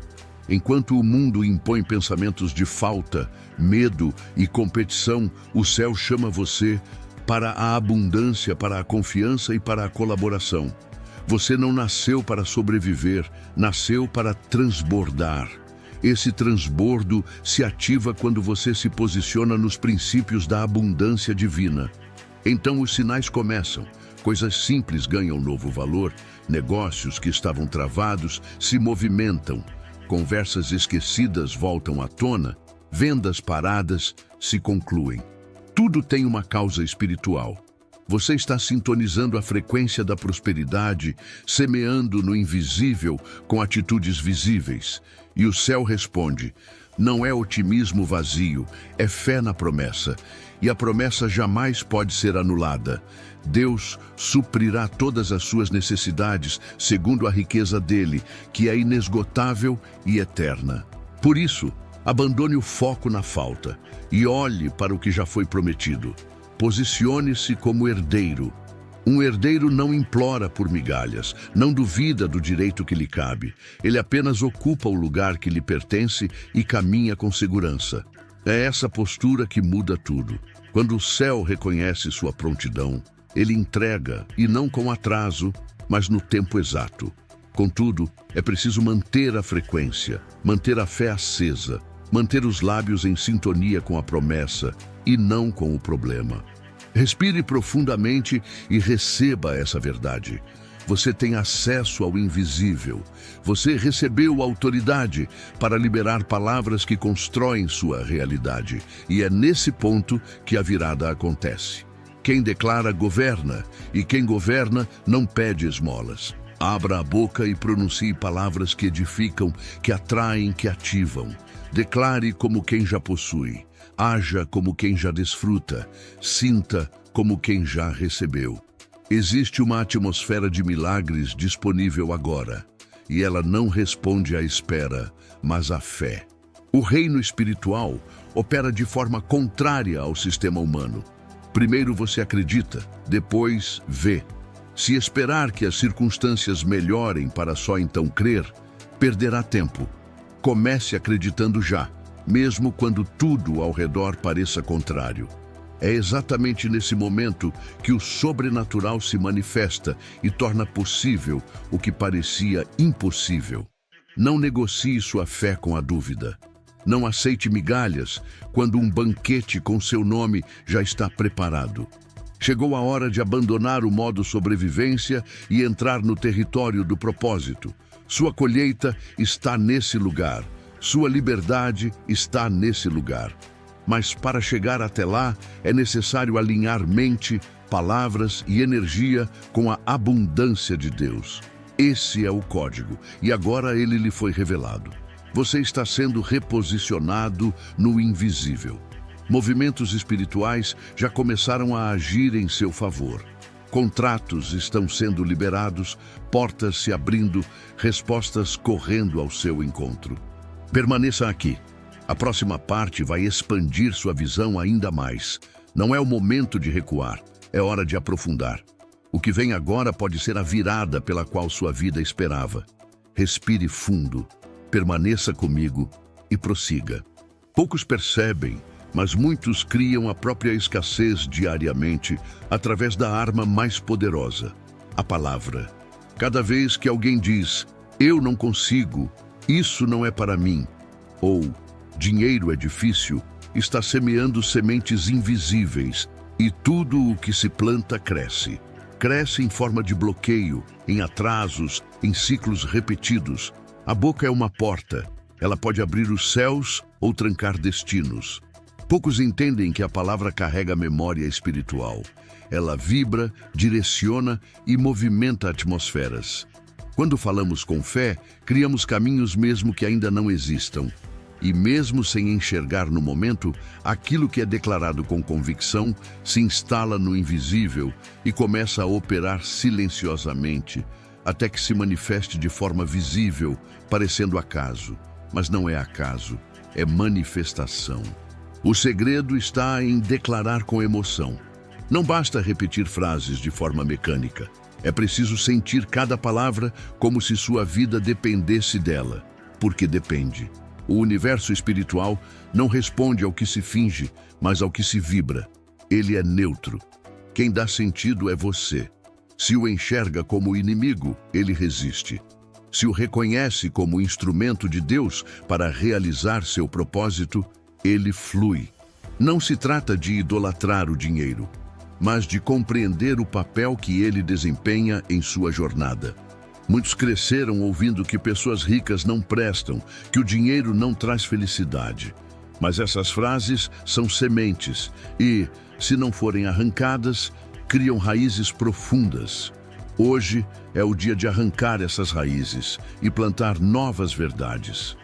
Speaker 1: Enquanto o mundo impõe pensamentos de falta, medo e competição, o céu chama você para a abundância, para a confiança e para a colaboração. Você não nasceu para sobreviver, nasceu para transbordar. Esse transbordo se ativa quando você se posiciona nos princípios da abundância divina. Então os sinais começam. Coisas simples ganham novo valor, negócios que estavam travados se movimentam, conversas esquecidas voltam à tona, vendas paradas se concluem. Tudo tem uma causa espiritual. Você está sintonizando a frequência da prosperidade, semeando no invisível com atitudes visíveis. E o céu responde: não é otimismo vazio, é fé na promessa. E a promessa jamais pode ser anulada. Deus suprirá todas as suas necessidades segundo a riqueza dele, que é inesgotável e eterna. Por isso, abandone o foco na falta e olhe para o que já foi prometido. Posicione-se como herdeiro. Um herdeiro não implora por migalhas, não duvida do direito que lhe cabe. Ele apenas ocupa o lugar que lhe pertence e caminha com segurança. É essa postura que muda tudo. Quando o céu reconhece sua prontidão, ele entrega, e não com atraso, mas no tempo exato. Contudo, é preciso manter a frequência, manter a fé acesa, manter os lábios em sintonia com a promessa e não com o problema. Respire profundamente e receba essa verdade. Você tem acesso ao invisível. Você recebeu autoridade para liberar palavras que constroem sua realidade. E é nesse ponto que a virada acontece. Quem declara, governa. E quem governa, não pede esmolas. Abra a boca e pronuncie palavras que edificam, que atraem, que ativam. Declare como quem já possui. Haja como quem já desfruta. Sinta como quem já recebeu. Existe uma atmosfera de milagres disponível agora, e ela não responde à espera, mas à fé. O reino espiritual opera de forma contrária ao sistema humano. Primeiro você acredita, depois vê. Se esperar que as circunstâncias melhorem para só então crer, perderá tempo. Comece acreditando já, mesmo quando tudo ao redor pareça contrário. É exatamente nesse momento que o sobrenatural se manifesta e torna possível o que parecia impossível. Não negocie sua fé com a dúvida. Não aceite migalhas quando um banquete com seu nome já está preparado. Chegou a hora de abandonar o modo sobrevivência e entrar no território do propósito. Sua colheita está nesse lugar. Sua liberdade está nesse lugar. Mas para chegar até lá, é necessário alinhar mente, palavras e energia com a abundância de Deus. Esse é o código, e agora ele lhe foi revelado. Você está sendo reposicionado no invisível. Movimentos espirituais já começaram a agir em seu favor. Contratos estão sendo liberados, portas se abrindo, respostas correndo ao seu encontro. Permaneça aqui. A próxima parte vai expandir sua visão ainda mais. Não é o momento de recuar, é hora de aprofundar. O que vem agora pode ser a virada pela qual sua vida esperava. Respire fundo, permaneça comigo e prossiga. Poucos percebem, mas muitos criam a própria escassez diariamente através da arma mais poderosa, a palavra. Cada vez que alguém diz, eu não consigo, isso não é para mim, ou dinheiro é difícil, está semeando sementes invisíveis e tudo o que se planta cresce. Cresce em forma de bloqueio, em atrasos, em ciclos repetidos. A boca é uma porta. Ela pode abrir os céus ou trancar destinos. Poucos entendem que a palavra carrega memória espiritual. Ela vibra, direciona e movimenta atmosferas. Quando falamos com fé, criamos caminhos mesmo que ainda não existam. E mesmo sem enxergar no momento, aquilo que é declarado com convicção se instala no invisível e começa a operar silenciosamente, até que se manifeste de forma visível, parecendo acaso. Mas não é acaso, é manifestação. O segredo está em declarar com emoção. Não basta repetir frases de forma mecânica. É preciso sentir cada palavra como se sua vida dependesse dela, porque depende. O universo espiritual não responde ao que se finge, mas ao que se vibra. Ele é neutro. Quem dá sentido é você. Se o enxerga como inimigo, ele resiste. Se o reconhece como instrumento de Deus para realizar seu propósito, ele flui. Não se trata de idolatrar o dinheiro, mas de compreender o papel que ele desempenha em sua jornada. Muitos cresceram ouvindo que pessoas ricas não prestam, que o dinheiro não traz felicidade. Mas essas frases são sementes e, se não forem arrancadas, criam raízes profundas. Hoje é o dia de arrancar essas raízes e plantar novas verdades.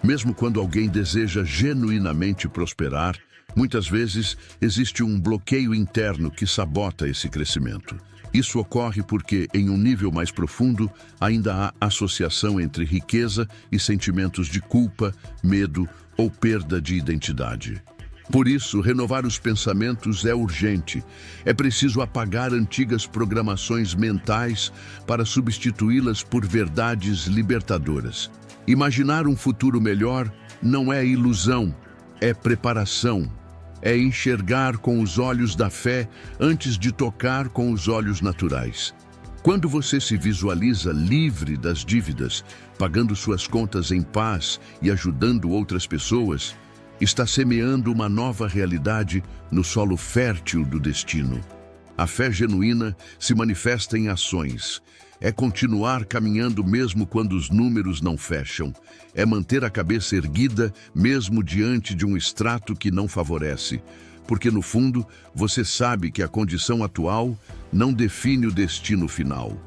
Speaker 1: Mesmo quando alguém deseja genuinamente prosperar, muitas vezes existe um bloqueio interno que sabota esse crescimento. Isso ocorre porque, em um nível mais profundo, ainda há associação entre riqueza e sentimentos de culpa, medo ou perda de identidade. Por isso, renovar os pensamentos é urgente. É preciso apagar antigas programações mentais para substituí-las por verdades libertadoras. Imaginar um futuro melhor não é ilusão, é preparação. É enxergar com os olhos da fé antes de tocar com os olhos naturais. Quando você se visualiza livre das dívidas, pagando suas contas em paz e ajudando outras pessoas, está semeando uma nova realidade no solo fértil do destino. A fé genuína se manifesta em ações. É continuar caminhando mesmo quando os números não fecham. É manter a cabeça erguida mesmo diante de um extrato que não favorece. Porque, no fundo, você sabe que a condição atual não define o destino final.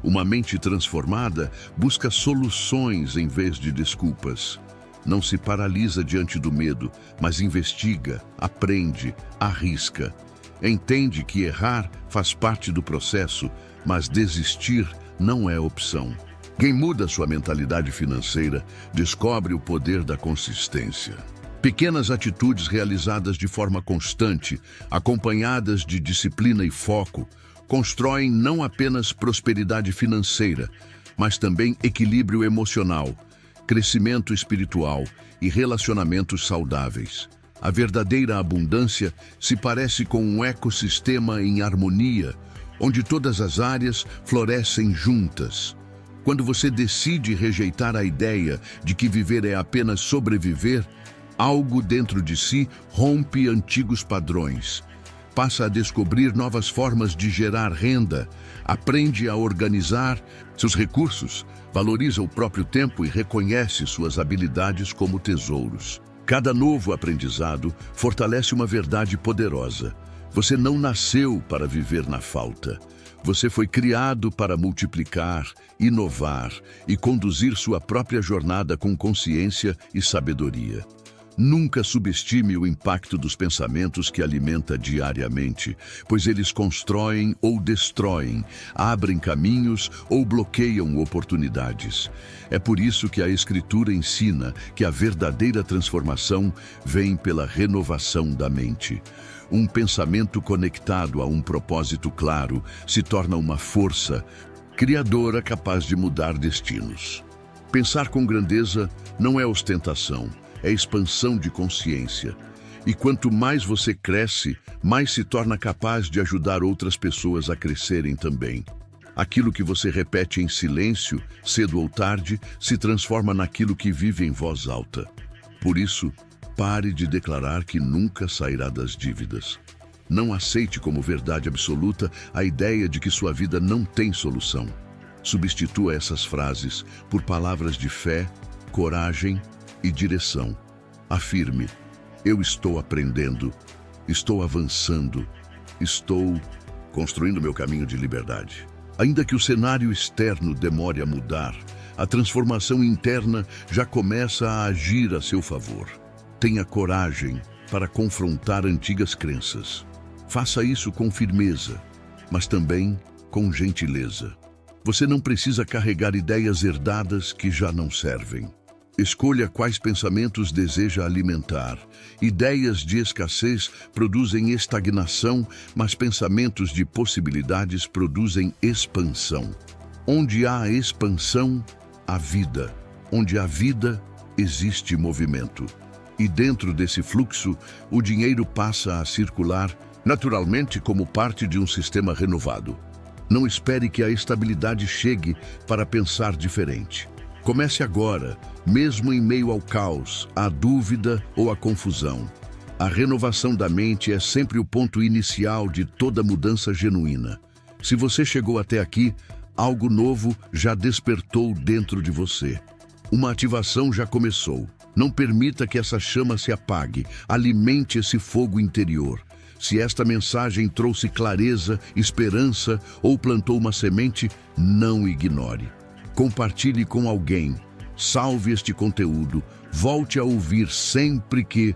Speaker 1: Uma mente transformada busca soluções em vez de desculpas. Não se paralisa diante do medo, mas investiga, aprende, arrisca. Entende que errar faz parte do processo, mas desistir não é opção. Quem muda sua mentalidade financeira descobre o poder da consistência. Pequenas atitudes realizadas de forma constante, acompanhadas de disciplina e foco, constroem não apenas prosperidade financeira, mas também equilíbrio emocional, crescimento espiritual e relacionamentos saudáveis. A verdadeira abundância se parece com um ecossistema em harmonia, onde todas as áreas florescem juntas. Quando você decide rejeitar a ideia de que viver é apenas sobreviver, algo dentro de si rompe antigos padrões. Passa a descobrir novas formas de gerar renda, aprende a organizar seus recursos, valoriza o próprio tempo e reconhece suas habilidades como tesouros. Cada novo aprendizado fortalece uma verdade poderosa. Você não nasceu para viver na falta. Você foi criado para multiplicar, inovar e conduzir sua própria jornada com consciência e sabedoria. Nunca subestime o impacto dos pensamentos que alimenta diariamente, pois eles constroem ou destroem, abrem caminhos ou bloqueiam oportunidades. É por isso que a Escritura ensina que a verdadeira transformação vem pela renovação da mente. Um pensamento conectado a um propósito claro se torna uma força criadora capaz de mudar destinos. Pensar com grandeza não é ostentação. É expansão de consciência. E quanto mais você cresce, mais se torna capaz de ajudar outras pessoas a crescerem também. Aquilo que você repete em silêncio, cedo ou tarde, se transforma naquilo que vive em voz alta. Por isso, pare de declarar que nunca sairá das dívidas. Não aceite como verdade absoluta a ideia de que sua vida não tem solução. Substitua essas frases por palavras de fé, coragem e direção. Afirme: eu estou aprendendo, estou avançando, estou construindo meu caminho de liberdade. Ainda que o cenário externo demore a mudar, a transformação interna já começa a agir a seu favor. Tenha coragem para confrontar antigas crenças. Faça isso com firmeza, mas também com gentileza. Você não precisa carregar ideias herdadas que já não servem. Escolha quais pensamentos deseja alimentar. Ideias de escassez produzem estagnação, mas pensamentos de possibilidades produzem expansão. Onde há expansão, há vida. Onde há vida, existe movimento. E dentro desse fluxo, o dinheiro passa a circular naturalmente como parte de um sistema renovado. Não espere que a estabilidade chegue para pensar diferente. Comece agora, mesmo em meio ao caos, à dúvida ou à confusão. A renovação da mente é sempre o ponto inicial de toda mudança genuína. Se você chegou até aqui, algo novo já despertou dentro de você. Uma ativação já começou. Não permita que essa chama se apague. Alimente esse fogo interior. Se esta mensagem trouxe clareza, esperança ou plantou uma semente, não ignore. Compartilhe com alguém, salve este conteúdo, volte a ouvir sempre que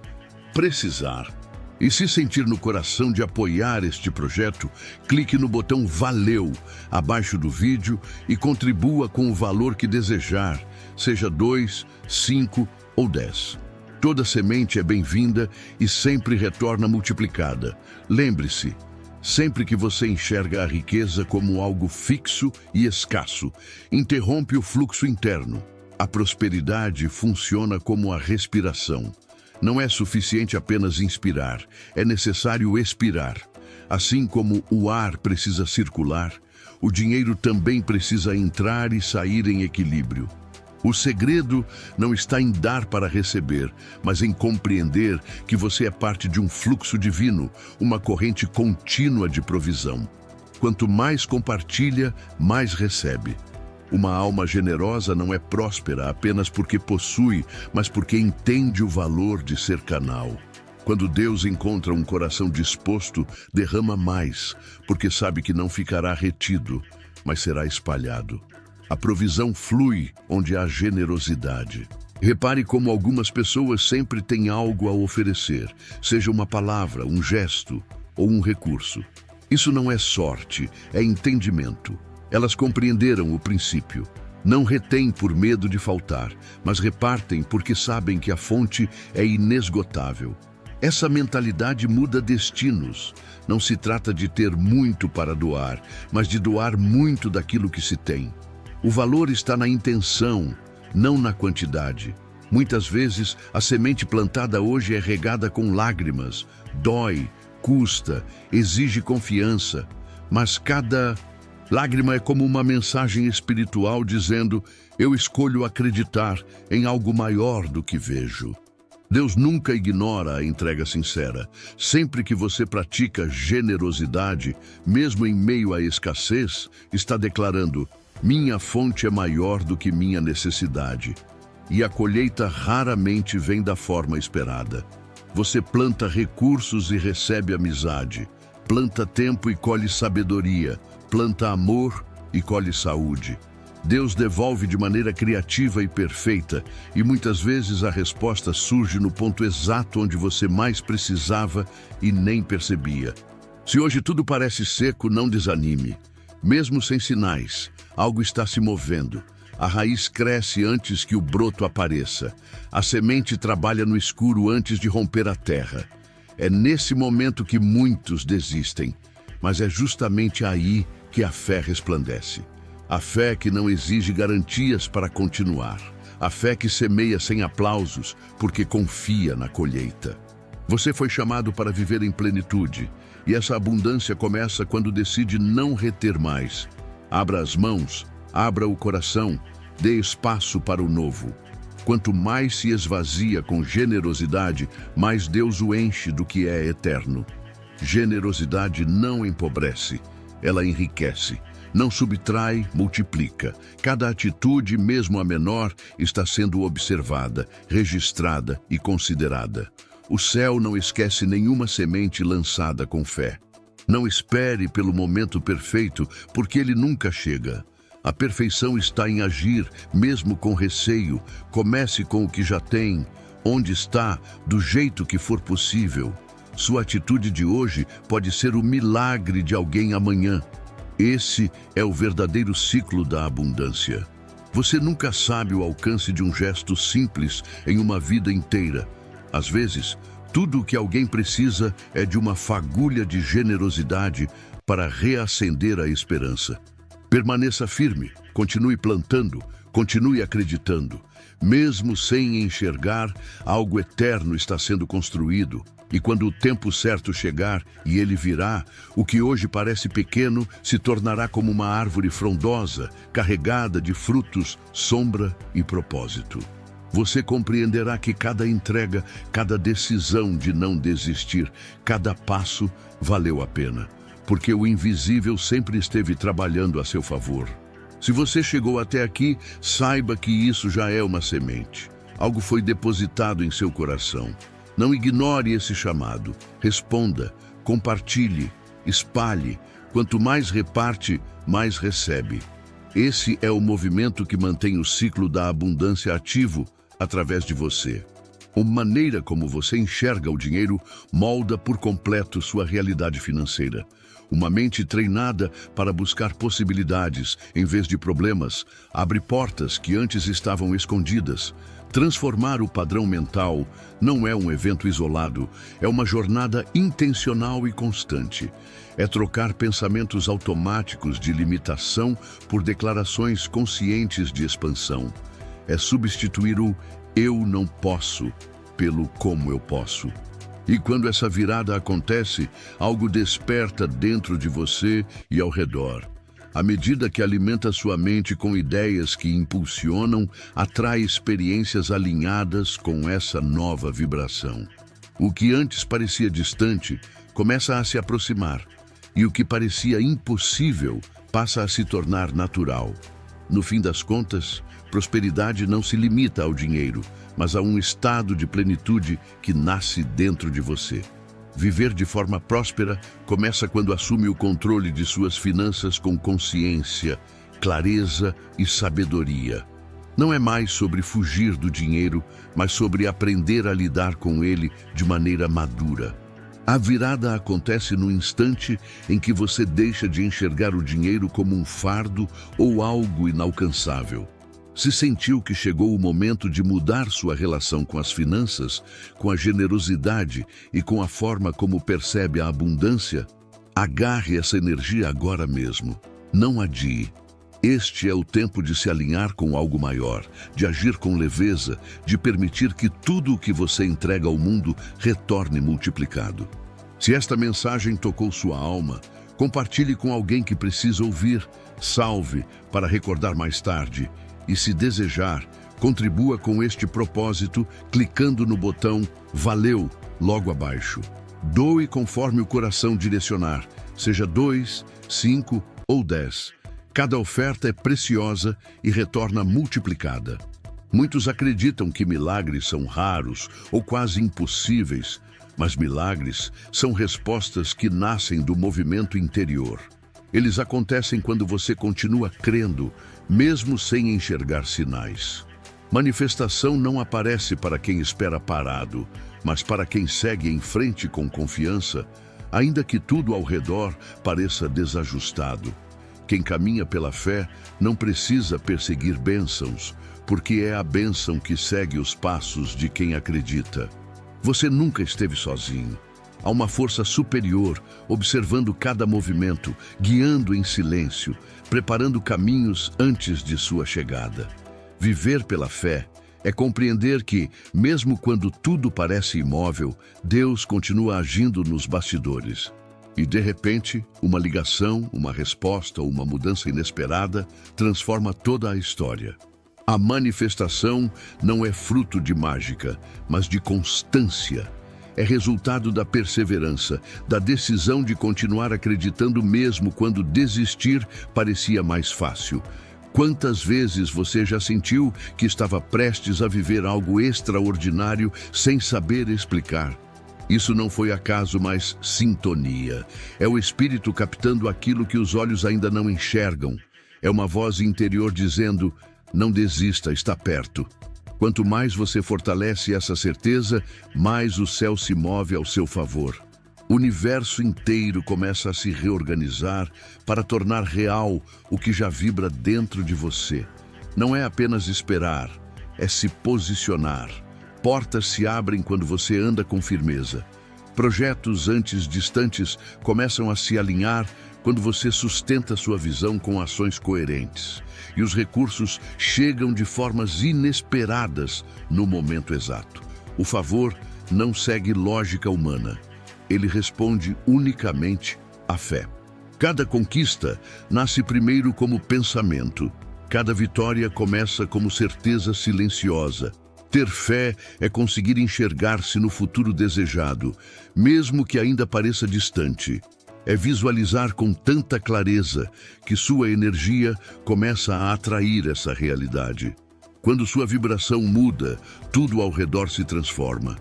Speaker 1: precisar. E se sentir no coração de apoiar este projeto, clique no botão Valeu abaixo do vídeo e contribua com o valor que desejar, seja 2, 5 ou 10. Toda semente é bem-vinda e sempre retorna multiplicada. Lembre-se, sempre que você enxerga a riqueza como algo fixo e escasso, interrompe o fluxo interno. A prosperidade funciona como a respiração. Não é suficiente apenas inspirar, é necessário expirar. Assim como o ar precisa circular, o dinheiro também precisa entrar e sair em equilíbrio. O segredo não está em dar para receber, mas em compreender que você é parte de um fluxo divino, uma corrente contínua de provisão. Quanto mais compartilha, mais recebe. Uma alma generosa não é próspera apenas porque possui, mas porque entende o valor de ser canal. Quando Deus encontra um coração disposto, derrama mais, porque sabe que não ficará retido, mas será espalhado. A provisão flui onde há generosidade. Repare como algumas pessoas sempre têm algo a oferecer, seja uma palavra, um gesto ou um recurso. Isso não é sorte, é entendimento. Elas compreenderam o princípio. Não retêm por medo de faltar, mas repartem porque sabem que a fonte é inesgotável. Essa mentalidade muda destinos. Não se trata de ter muito para doar, mas de doar muito daquilo que se tem. O valor está na intenção, não na quantidade. Muitas vezes, a semente plantada hoje é regada com lágrimas, dói, custa, exige confiança, mas cada lágrima é como uma mensagem espiritual dizendo: eu escolho acreditar em algo maior do que vejo. Deus nunca ignora a entrega sincera. Sempre que você pratica generosidade, mesmo em meio à escassez, está declarando: minha fonte é maior do que minha necessidade. E a colheita raramente vem da forma esperada. Você planta recursos e recebe amizade. Planta tempo e colhe sabedoria. Planta amor e colhe saúde. Deus devolve de maneira criativa e perfeita, e muitas vezes a resposta surge no ponto exato onde você mais precisava e nem percebia. Se hoje tudo parece seco, não desanime. Mesmo sem sinais, algo está se movendo. A raiz cresce antes que o broto apareça. A semente trabalha no escuro antes de romper a terra. É nesse momento que muitos desistem, mas é justamente aí que a fé resplandece. A fé que não exige garantias para continuar. A fé que semeia sem aplausos, porque confia na colheita. Você foi chamado para viver em plenitude, e essa abundância começa quando decide não reter mais. Abra as mãos, abra o coração, dê espaço para o novo. Quanto mais se esvazia com generosidade, mais Deus o enche do que é eterno. Generosidade não empobrece, ela enriquece. Não subtrai, multiplica. Cada atitude, mesmo a menor, está sendo observada, registrada e considerada. O céu não esquece nenhuma semente lançada com fé. Não espere pelo momento perfeito, porque ele nunca chega. A perfeição está em agir, mesmo com receio. Comece com o que já tem, onde está, do jeito que for possível. Sua atitude de hoje pode ser o milagre de alguém amanhã. Esse é o verdadeiro ciclo da abundância. Você nunca sabe o alcance de um gesto simples em uma vida inteira. Às vezes, tudo o que alguém precisa é de uma fagulha de generosidade para reacender a esperança. Permaneça firme, continue plantando, continue acreditando. Mesmo sem enxergar, algo eterno está sendo construído. E quando o tempo certo chegar, e ele virá, o que hoje parece pequeno se tornará como uma árvore frondosa, carregada de frutos, sombra e propósito. Você compreenderá que cada entrega, cada decisão de não desistir, cada passo valeu a pena, porque o invisível sempre esteve trabalhando a seu favor. Se você chegou até aqui, saiba que isso já é uma semente. Algo foi depositado em seu coração. Não ignore esse chamado. Responda, compartilhe, espalhe. Quanto mais reparte, mais recebe. Esse é o movimento que mantém o ciclo da abundância ativo através de você. A maneira como você enxerga o dinheiro molda por completo sua realidade financeira. Uma mente treinada para buscar possibilidades em vez de problemas abre portas que antes estavam escondidas. Transformar o padrão mental não é um evento isolado, é uma jornada intencional e constante. É trocar pensamentos automáticos de limitação por declarações conscientes de expansão. É substituir o "eu não posso" pelo "como eu posso". E quando essa virada acontece, algo desperta dentro de você e ao redor. À medida que alimenta sua mente com ideias que impulsionam, atrai experiências alinhadas com essa nova vibração. O que antes parecia distante começa a se aproximar, e o que parecia impossível passa a se tornar natural. No fim das contas, prosperidade não se limita ao dinheiro, mas a um estado de plenitude que nasce dentro de você. Viver de forma próspera começa quando assume o controle de suas finanças com consciência, clareza e sabedoria. Não é mais sobre fugir do dinheiro, mas sobre aprender a lidar com ele de maneira madura. A virada acontece no instante em que você deixa de enxergar o dinheiro como um fardo ou algo inalcançável. Se sentiu que chegou o momento de mudar sua relação com as finanças, com a generosidade e com a forma como percebe a abundância? Agarre essa energia agora mesmo. Não adie. Este é o tempo de se alinhar com algo maior, de agir com leveza, de permitir que tudo o que você entrega ao mundo retorne multiplicado. Se esta mensagem tocou sua alma, compartilhe com alguém que precisa ouvir, salve para recordar mais tarde. E se desejar, contribua com este propósito clicando no botão Valeu logo abaixo. Doe conforme o coração direcionar, seja 2, 5 ou 10. Cada oferta é preciosa e retorna multiplicada. Muitos acreditam que milagres são raros ou quase impossíveis, mas milagres são respostas que nascem do movimento interior. Eles acontecem quando você continua crendo, mesmo sem enxergar sinais. Manifestação não aparece para quem espera parado, mas para quem segue em frente com confiança, ainda que tudo ao redor pareça desajustado. Quem caminha pela fé não precisa perseguir bênçãos, porque é a bênção que segue os passos de quem acredita. Você nunca esteve sozinho. Há uma força superior, observando cada movimento, guiando em silêncio, preparando caminhos antes de sua chegada. Viver pela fé é compreender que, mesmo quando tudo parece imóvel, Deus continua agindo nos bastidores. E, de repente, uma ligação, uma resposta ou uma mudança inesperada transforma toda a história. A manifestação não é fruto de mágica, mas de constância. É resultado da perseverança, da decisão de continuar acreditando mesmo quando desistir parecia mais fácil. Quantas vezes você já sentiu que estava prestes a viver algo extraordinário sem saber explicar? Isso não foi acaso, mas sintonia. É o espírito captando aquilo que os olhos ainda não enxergam. É uma voz interior dizendo: não desista, está perto. Quanto mais você fortalece essa certeza, mais o céu se move ao seu favor. O universo inteiro começa a se reorganizar para tornar real o que já vibra dentro de você. Não é apenas esperar, é se posicionar. Portas se abrem quando você anda com firmeza. Projetos antes distantes começam a se alinhar quando você sustenta sua visão com ações coerentes. E os recursos chegam de formas inesperadas no momento exato. O favor não segue lógica humana. Ele responde unicamente à fé. Cada conquista nasce primeiro como pensamento. Cada vitória começa como certeza silenciosa. Ter fé é conseguir enxergar-se no futuro desejado, mesmo que ainda pareça distante. É visualizar com tanta clareza que sua energia começa a atrair essa realidade. Quando sua vibração muda, tudo ao redor se transforma.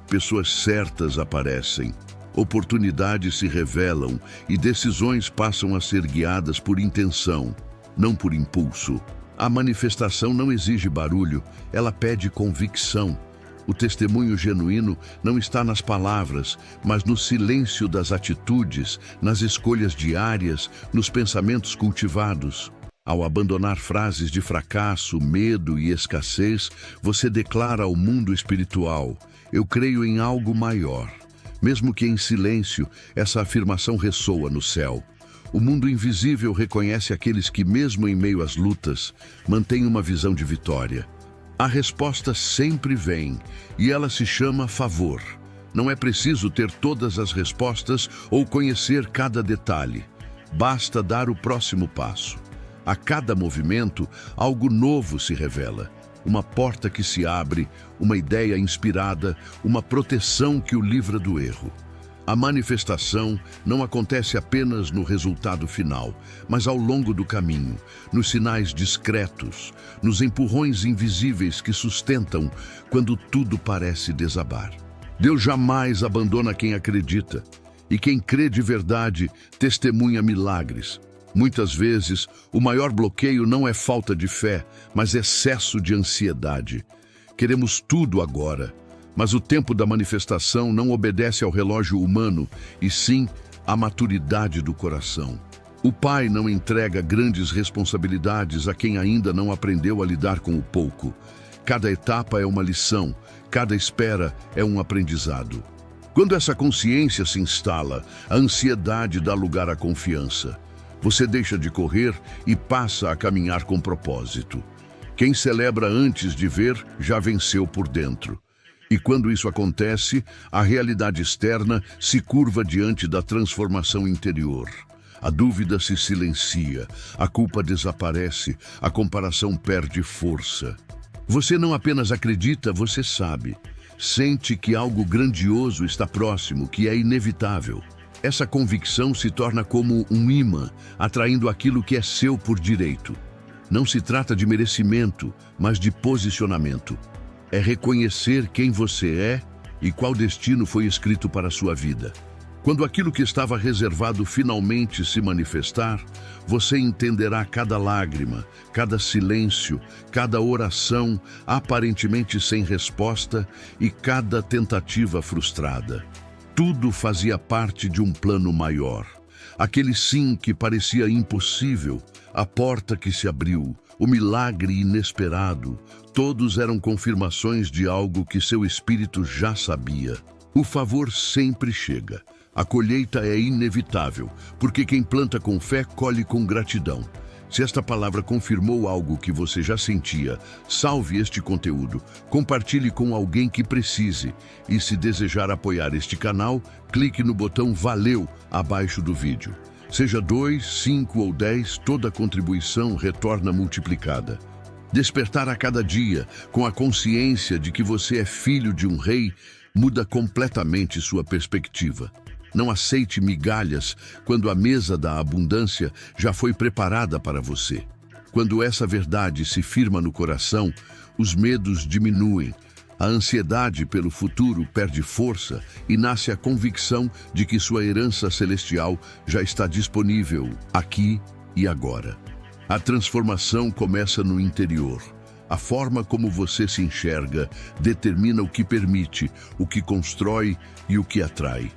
Speaker 1: Pessoas certas aparecem, oportunidades se revelam e decisões passam a ser guiadas por intenção, não por impulso. A manifestação não exige barulho, ela pede convicção. O testemunho genuíno não está nas palavras, mas no silêncio das atitudes, nas escolhas diárias, nos pensamentos cultivados. Ao abandonar frases de fracasso, medo e escassez, você declara ao mundo espiritual: eu creio em algo maior. Mesmo que em silêncio, essa afirmação ressoa no céu. O mundo invisível reconhece aqueles que, mesmo em meio às lutas, mantêm uma visão de vitória. A resposta sempre vem, e ela se chama favor. Não é preciso ter todas as respostas ou conhecer cada detalhe. basta dar o próximo passo. A cada movimento, algo novo se revela. Uma porta que se abre, uma ideia inspirada, uma proteção que o livra do erro. A manifestação não acontece apenas no resultado final, mas ao longo do caminho, nos sinais discretos, nos empurrões invisíveis que sustentam quando tudo parece desabar. Deus jamais abandona quem acredita, e quem crê de verdade testemunha milagres. Muitas vezes, o maior bloqueio não é falta de fé, mas excesso de ansiedade. Queremos tudo agora, mas o tempo da manifestação não obedece ao relógio humano, e sim à maturidade do coração. O Pai não entrega grandes responsabilidades a quem ainda não aprendeu a lidar com o pouco. Cada etapa é uma lição, cada espera é um aprendizado. Quando essa consciência se instala, a ansiedade dá lugar à confiança. Você deixa de correr e passa a caminhar com propósito. Quem celebra antes de ver, já venceu por dentro. E quando isso acontece, a realidade externa se curva diante da transformação interior. A dúvida se silencia, a culpa desaparece, a comparação perde força. Você não apenas acredita, você sabe. Sente que algo grandioso está próximo, que é inevitável. Essa convicção se torna como um imã, atraindo aquilo que é seu por direito. Não se trata de merecimento, mas de posicionamento. É reconhecer quem você é e qual destino foi escrito para a sua vida. Quando aquilo que estava reservado finalmente se manifestar, você entenderá cada lágrima, cada silêncio, cada oração aparentemente sem resposta e cada tentativa frustrada. Tudo fazia parte de um plano maior. Aquele sim que parecia impossível, a porta que se abriu, o milagre inesperado, todos eram confirmações de algo que seu espírito já sabia. O favor sempre chega. A colheita é inevitável, porque quem planta com fé colhe com gratidão. Se esta palavra confirmou algo que você já sentia, salve este conteúdo, compartilhe com alguém que precise e, se desejar apoiar este canal, clique no botão Valeu abaixo do vídeo. Seja 2, 5 ou 10, toda contribuição retorna multiplicada. Despertar a cada dia com a consciência de que você é filho de um rei muda completamente sua perspectiva. Não aceite migalhas quando a mesa da abundância já foi preparada para você. Quando essa verdade se firma no coração, os medos diminuem, a ansiedade pelo futuro perde força e nasce a convicção de que sua herança celestial já está disponível aqui e agora. A transformação começa no interior. A forma como você se enxerga determina o que permite, o que constrói e o que atrai.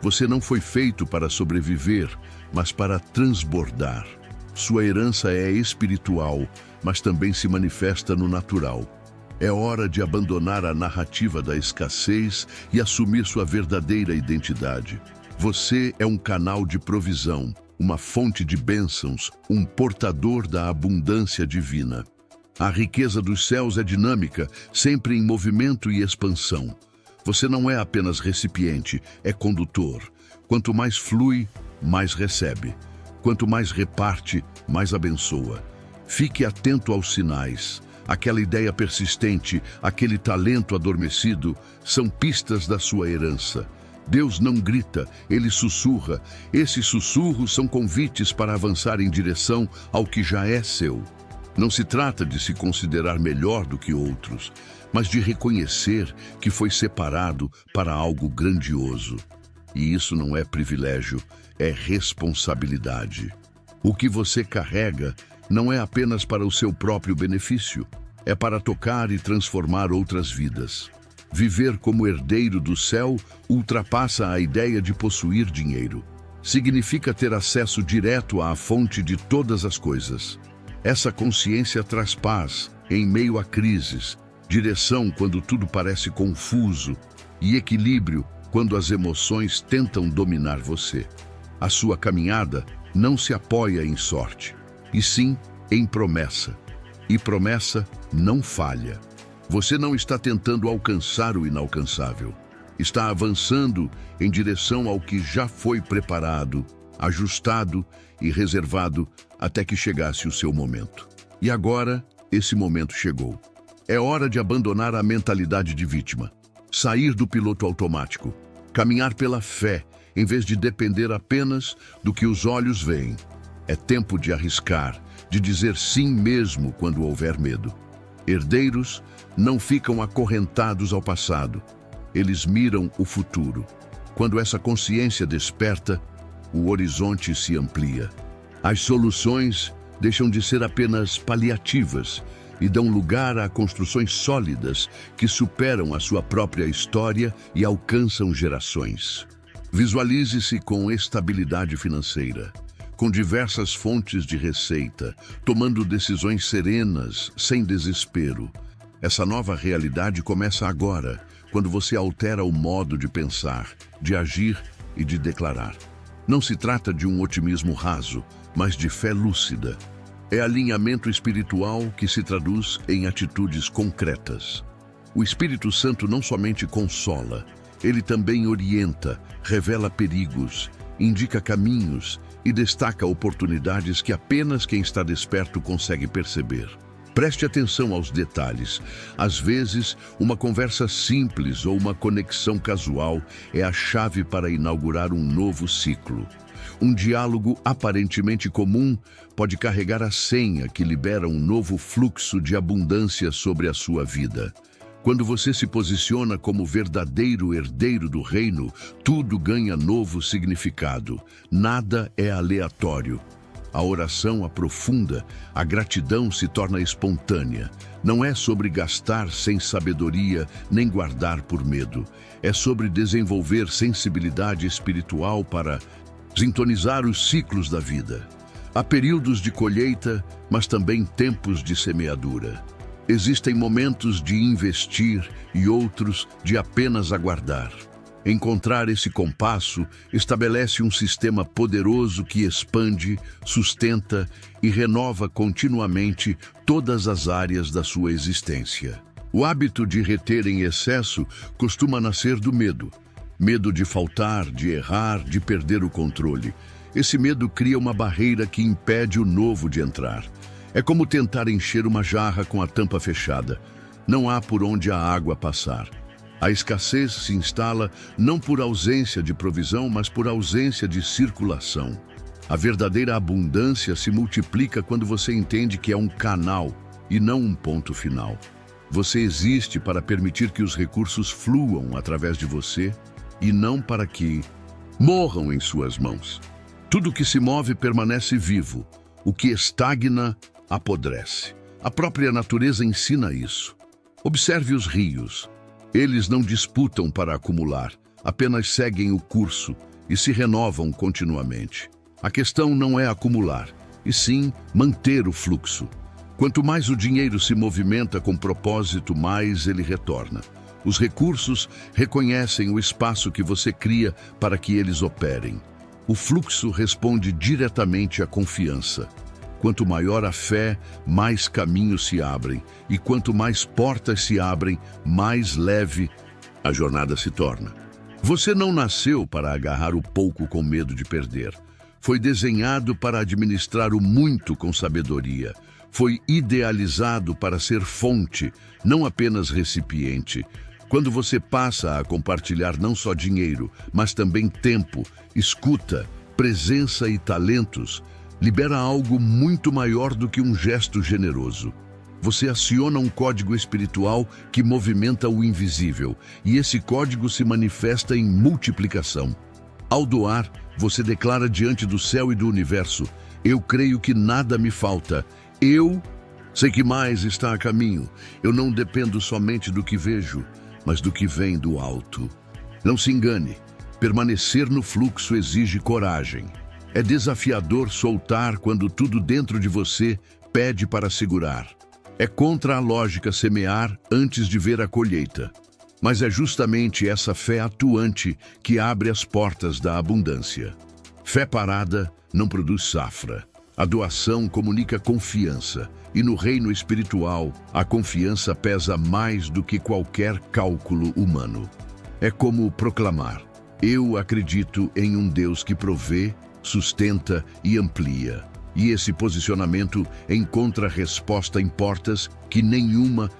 Speaker 1: Você não foi feito para sobreviver, mas para transbordar. Sua herança é espiritual, mas também se manifesta no natural. É hora de abandonar a narrativa da escassez e assumir sua verdadeira identidade. Você é um canal de provisão, uma fonte de bênçãos, um portador da abundância divina. A riqueza dos céus é dinâmica, sempre em movimento e expansão. Você não é apenas recipiente, é condutor. Quanto mais flui, mais recebe. Quanto mais reparte, mais abençoa. Fique atento aos sinais. Aquela ideia persistente, aquele talento adormecido, são pistas da sua herança. Deus não grita, Ele sussurra. Esses sussurros são convites para avançar em direção ao que já é seu. Não se trata de se considerar melhor do que outros, mas de reconhecer que foi separado para algo grandioso. E isso não é privilégio, é responsabilidade. O que você carrega não é apenas para o seu próprio benefício, é para tocar e transformar outras vidas. Viver como herdeiro do céu ultrapassa a ideia de possuir dinheiro. Significa ter acesso direto à fonte de todas as coisas. Essa consciência traz paz em meio a crises, direção quando tudo parece confuso e equilíbrio quando as emoções tentam dominar você. A sua caminhada não se apoia em sorte, e sim em promessa. E promessa não falha. Você não está tentando alcançar o inalcançável. Está avançando em direção ao que já foi preparado ajustado e reservado até que chegasse o seu momento. E agora, esse momento chegou. É hora de abandonar a mentalidade de vítima, sair do piloto automático, caminhar pela fé, em vez de depender apenas do que os olhos veem. É tempo de arriscar, de dizer sim mesmo quando houver medo. Herdeiros não ficam acorrentados ao passado, eles miram o futuro. Quando essa consciência desperta, o horizonte se amplia. As soluções deixam de ser apenas paliativas e dão lugar a construções sólidas que superam a sua própria história e alcançam gerações. Visualize-se com estabilidade financeira, com diversas fontes de receita, tomando decisões serenas, sem desespero. Essa nova realidade começa agora, quando você altera o modo de pensar, de agir e de declarar. Não se trata de um otimismo raso, mas de fé lúcida. É alinhamento espiritual que se traduz em atitudes concretas. O Espírito Santo não somente consola, ele também orienta, revela perigos, indica caminhos e destaca oportunidades que apenas quem está desperto consegue perceber. Preste atenção aos detalhes. Às vezes, uma conversa simples ou uma conexão casual é a chave para inaugurar um novo ciclo. Um diálogo aparentemente comum pode carregar a senha que libera um novo fluxo de abundância sobre a sua vida. Quando você se posiciona como verdadeiro herdeiro do reino, tudo ganha novo significado. Nada é aleatório. A oração aprofunda, a gratidão se torna espontânea. Não é sobre gastar sem sabedoria, nem guardar por medo. É sobre desenvolver sensibilidade espiritual para sintonizar os ciclos da vida. Há períodos de colheita, mas também tempos de semeadura. Existem momentos de investir e outros de apenas aguardar. Encontrar esse compasso estabelece um sistema poderoso que expande, sustenta e renova continuamente todas as áreas da sua existência. O hábito de reter em excesso costuma nascer do medo. Medo de faltar, de errar, de perder o controle. Esse medo cria uma barreira que impede o novo de entrar. É como tentar encher uma jarra com a tampa fechada. Não há por onde a água passar. A escassez se instala não por ausência de provisão, mas por ausência de circulação. A verdadeira abundância se multiplica quando você entende que é um canal e não um ponto final. Você existe para permitir que os recursos fluam através de você e não para que morram em suas mãos. Tudo que se move permanece vivo. O que estagna, apodrece. A própria natureza ensina isso. Observe os rios. Eles não disputam para acumular, apenas seguem o curso e se renovam continuamente. A questão não é acumular, e sim manter o fluxo. Quanto mais o dinheiro se movimenta com propósito, mais ele retorna. Os recursos reconhecem o espaço que você cria para que eles operem. O fluxo responde diretamente à confiança. Quanto maior a fé, mais caminhos se abrem. E quanto mais portas se abrem, mais leve a jornada se torna. Você não nasceu para agarrar o pouco com medo de perder. Foi desenhado para administrar o muito com sabedoria. Foi idealizado para ser fonte, não apenas recipiente. Quando você passa a compartilhar não só dinheiro, mas também tempo, escuta, presença e talentos, libera algo muito maior do que um gesto generoso. Você aciona um código espiritual que movimenta o invisível, e esse código se manifesta em multiplicação. Ao doar, você declara diante do céu e do universo: eu creio que nada me falta. Eu sei que mais está a caminho. Eu não dependo somente do que vejo, mas do que vem do alto. Não se engane, permanecer no fluxo exige coragem. É desafiador soltar quando tudo dentro de você pede para segurar. É contra a lógica semear antes de ver a colheita. Mas é justamente essa fé atuante que abre as portas da abundância. Fé parada não produz safra. A doação comunica confiança. E no reino espiritual, a confiança pesa mais do que qualquer cálculo humano. É como proclamar: eu acredito em um Deus que provê, sustenta e amplia. E esse posicionamento encontra resposta em portas que nenhuma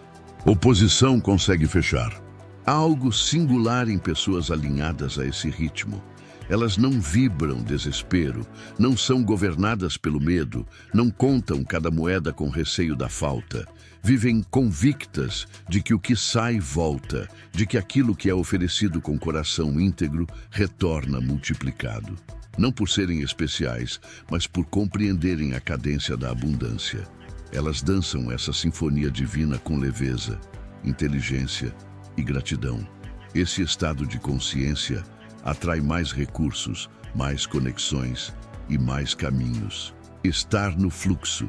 Speaker 1: oposição consegue fechar. Há algo singular em pessoas alinhadas a esse ritmo. Elas não vibram desespero, não são governadas pelo medo, não contam cada moeda com receio da falta. Vivem convictas de que o que sai volta, de que aquilo que é oferecido com coração íntegro retorna multiplicado. Não por serem especiais, mas por compreenderem a cadência da abundância. Elas dançam essa sinfonia divina com leveza, inteligência e gratidão. Esse estado de consciência atrai mais recursos, mais conexões e mais caminhos. Estar no fluxo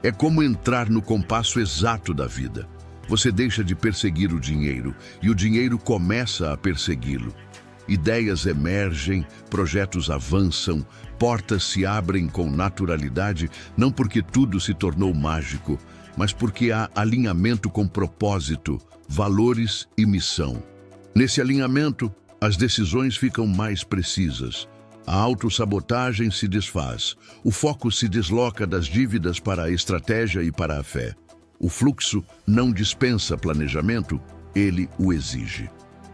Speaker 1: é como entrar no compasso exato da vida. Você deixa de perseguir o dinheiro e o dinheiro começa a persegui-lo. Ideias emergem, projetos avançam, portas se abrem com naturalidade, não porque tudo se tornou mágico, mas porque há alinhamento com propósito, valores e missão. Nesse alinhamento, as decisões ficam mais precisas. A autossabotagem se desfaz. O foco se desloca das dívidas para a estratégia e para a fé. O fluxo não dispensa planejamento, ele o exige.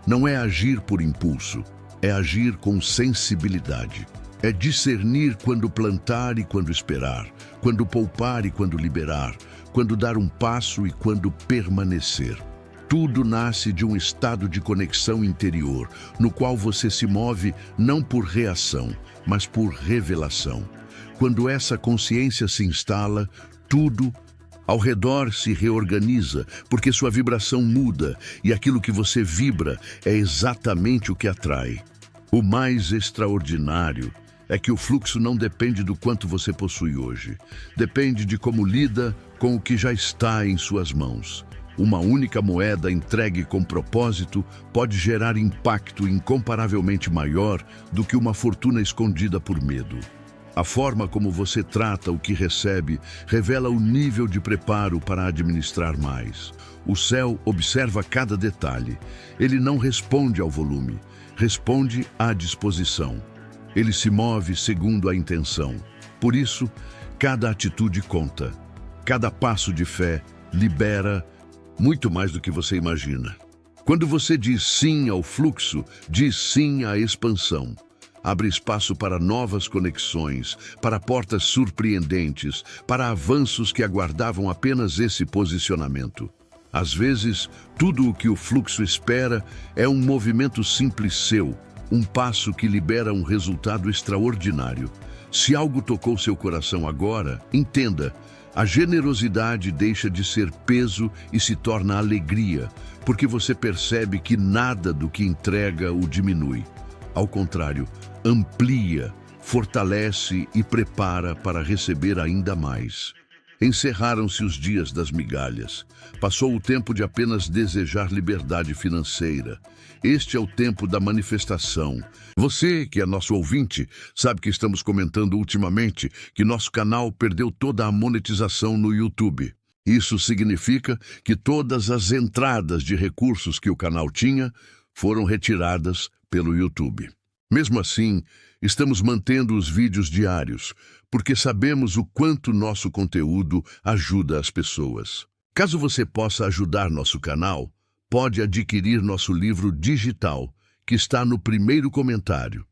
Speaker 1: Não é agir por impulso, é agir com sensibilidade. É discernir quando plantar e quando esperar, quando poupar e quando liberar, quando dar um passo e quando permanecer. Tudo nasce de um estado de conexão interior, no qual você se move não por reação, mas por revelação. Quando essa consciência se instala, tudo ao redor se reorganiza, porque sua vibração muda e aquilo que você vibra é exatamente o que atrai. O mais extraordinário é que o fluxo não depende do quanto você possui hoje. Depende de como lida com o que já está em suas mãos. Uma única moeda entregue com propósito pode gerar impacto incomparavelmente maior do que uma fortuna escondida por medo. A forma como você trata o que recebe revela o nível de preparo para administrar mais. O céu observa cada detalhe. Ele não responde ao volume, responde à disposição. Ele se move segundo a intenção. Por isso, cada atitude conta. Cada passo de fé libera muito mais do que você imagina. Quando você diz sim ao fluxo, diz sim à expansão. Abre espaço para novas conexões, para portas surpreendentes, para avanços que aguardavam apenas esse posicionamento. Às vezes, tudo o que o fluxo espera é um movimento simples seu, um passo que libera um resultado extraordinário. Se algo tocou seu coração agora, entenda, a generosidade deixa de ser peso e se torna alegria, porque você percebe que nada do que entrega o diminui. Ao contrário, amplia, fortalece e prepara para receber ainda mais. Encerraram-se os dias das migalhas. Passou o tempo de apenas desejar liberdade financeira. Este é o tempo da manifestação. Você, que é nosso ouvinte, sabe que estamos comentando ultimamente que nosso canal perdeu toda a monetização no YouTube. Isso significa que todas as entradas de recursos que o canal tinha foram retiradas pelo YouTube. Mesmo assim, estamos mantendo os vídeos diários, porque sabemos o quanto nosso conteúdo ajuda as pessoas. Caso você possa ajudar nosso canal, pode adquirir nosso livro digital, que está no primeiro comentário.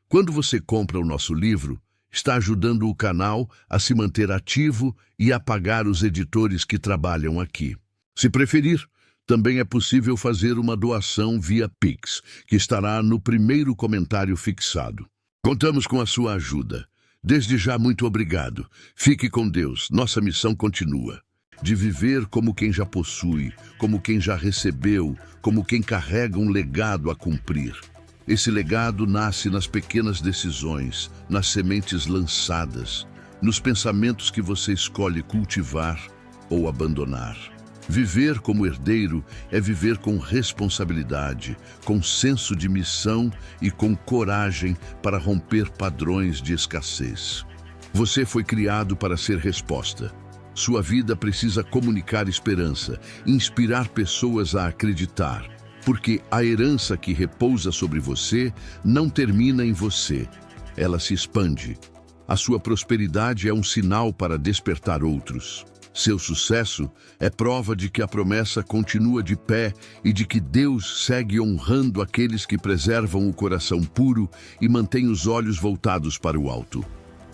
Speaker 1: Quando você compra o nosso livro, está ajudando o canal a se manter ativo e a pagar os editores que trabalham aqui. Se preferir, também é possível fazer uma doação via Pix, que estará no primeiro comentário fixado. Contamos com a sua ajuda. Desde já, muito obrigado. Fique com Deus. Nossa missão continua. De viver como quem já possui, como quem já recebeu, como quem carrega um legado a cumprir. Esse legado nasce nas pequenas decisões, nas sementes lançadas, nos pensamentos que você escolhe cultivar ou abandonar. Viver como herdeiro é viver com responsabilidade, com senso de missão e com coragem para romper padrões de escassez. Você foi criado para ser resposta. Sua vida precisa comunicar esperança, inspirar pessoas a acreditar, porque a herança que repousa sobre você não termina em você. ela se expande. A sua prosperidade é um sinal para despertar outros. Seu sucesso é prova de que a promessa continua de pé e de que Deus segue honrando aqueles que preservam o coração puro e mantêm os olhos voltados para o alto.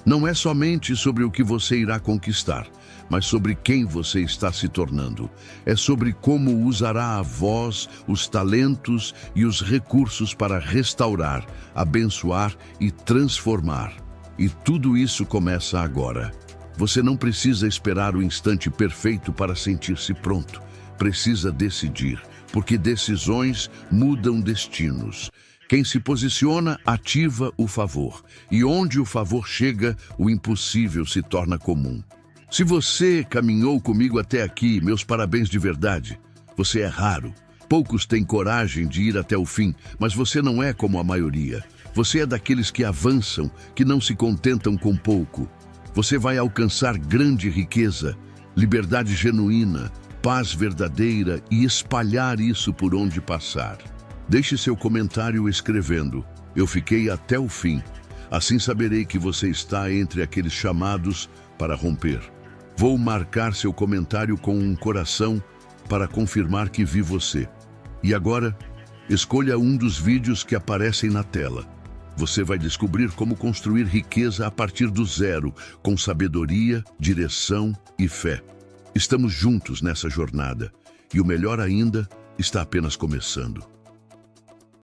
Speaker 1: Não é somente sobre o que você irá conquistar, mas sobre quem você está se tornando. É sobre como usará a voz, os talentos e os recursos para restaurar, abençoar e transformar. E tudo isso começa agora. Você não precisa esperar o instante perfeito para sentir-se pronto. Precisa decidir, porque decisões mudam destinos. Quem se posiciona ativa o favor, e onde o favor chega, o impossível se torna comum. Se você caminhou comigo até aqui, meus parabéns de verdade. Você é raro. Poucos têm coragem de ir até o fim, mas você não é como a maioria. Você é daqueles que avançam, que não se contentam com pouco. Você vai alcançar grande riqueza, liberdade genuína, paz verdadeira e espalhar isso por onde passar. Deixe seu comentário escrevendo: "Eu fiquei até o fim". Assim saberei que você está entre aqueles chamados para romper. Vou marcar seu comentário com um coração para confirmar que vi você. E agora, escolha um dos vídeos que aparecem na tela. Você vai descobrir como construir riqueza a partir do zero, com sabedoria, direção e fé. Estamos juntos nessa jornada, e o melhor ainda está apenas começando.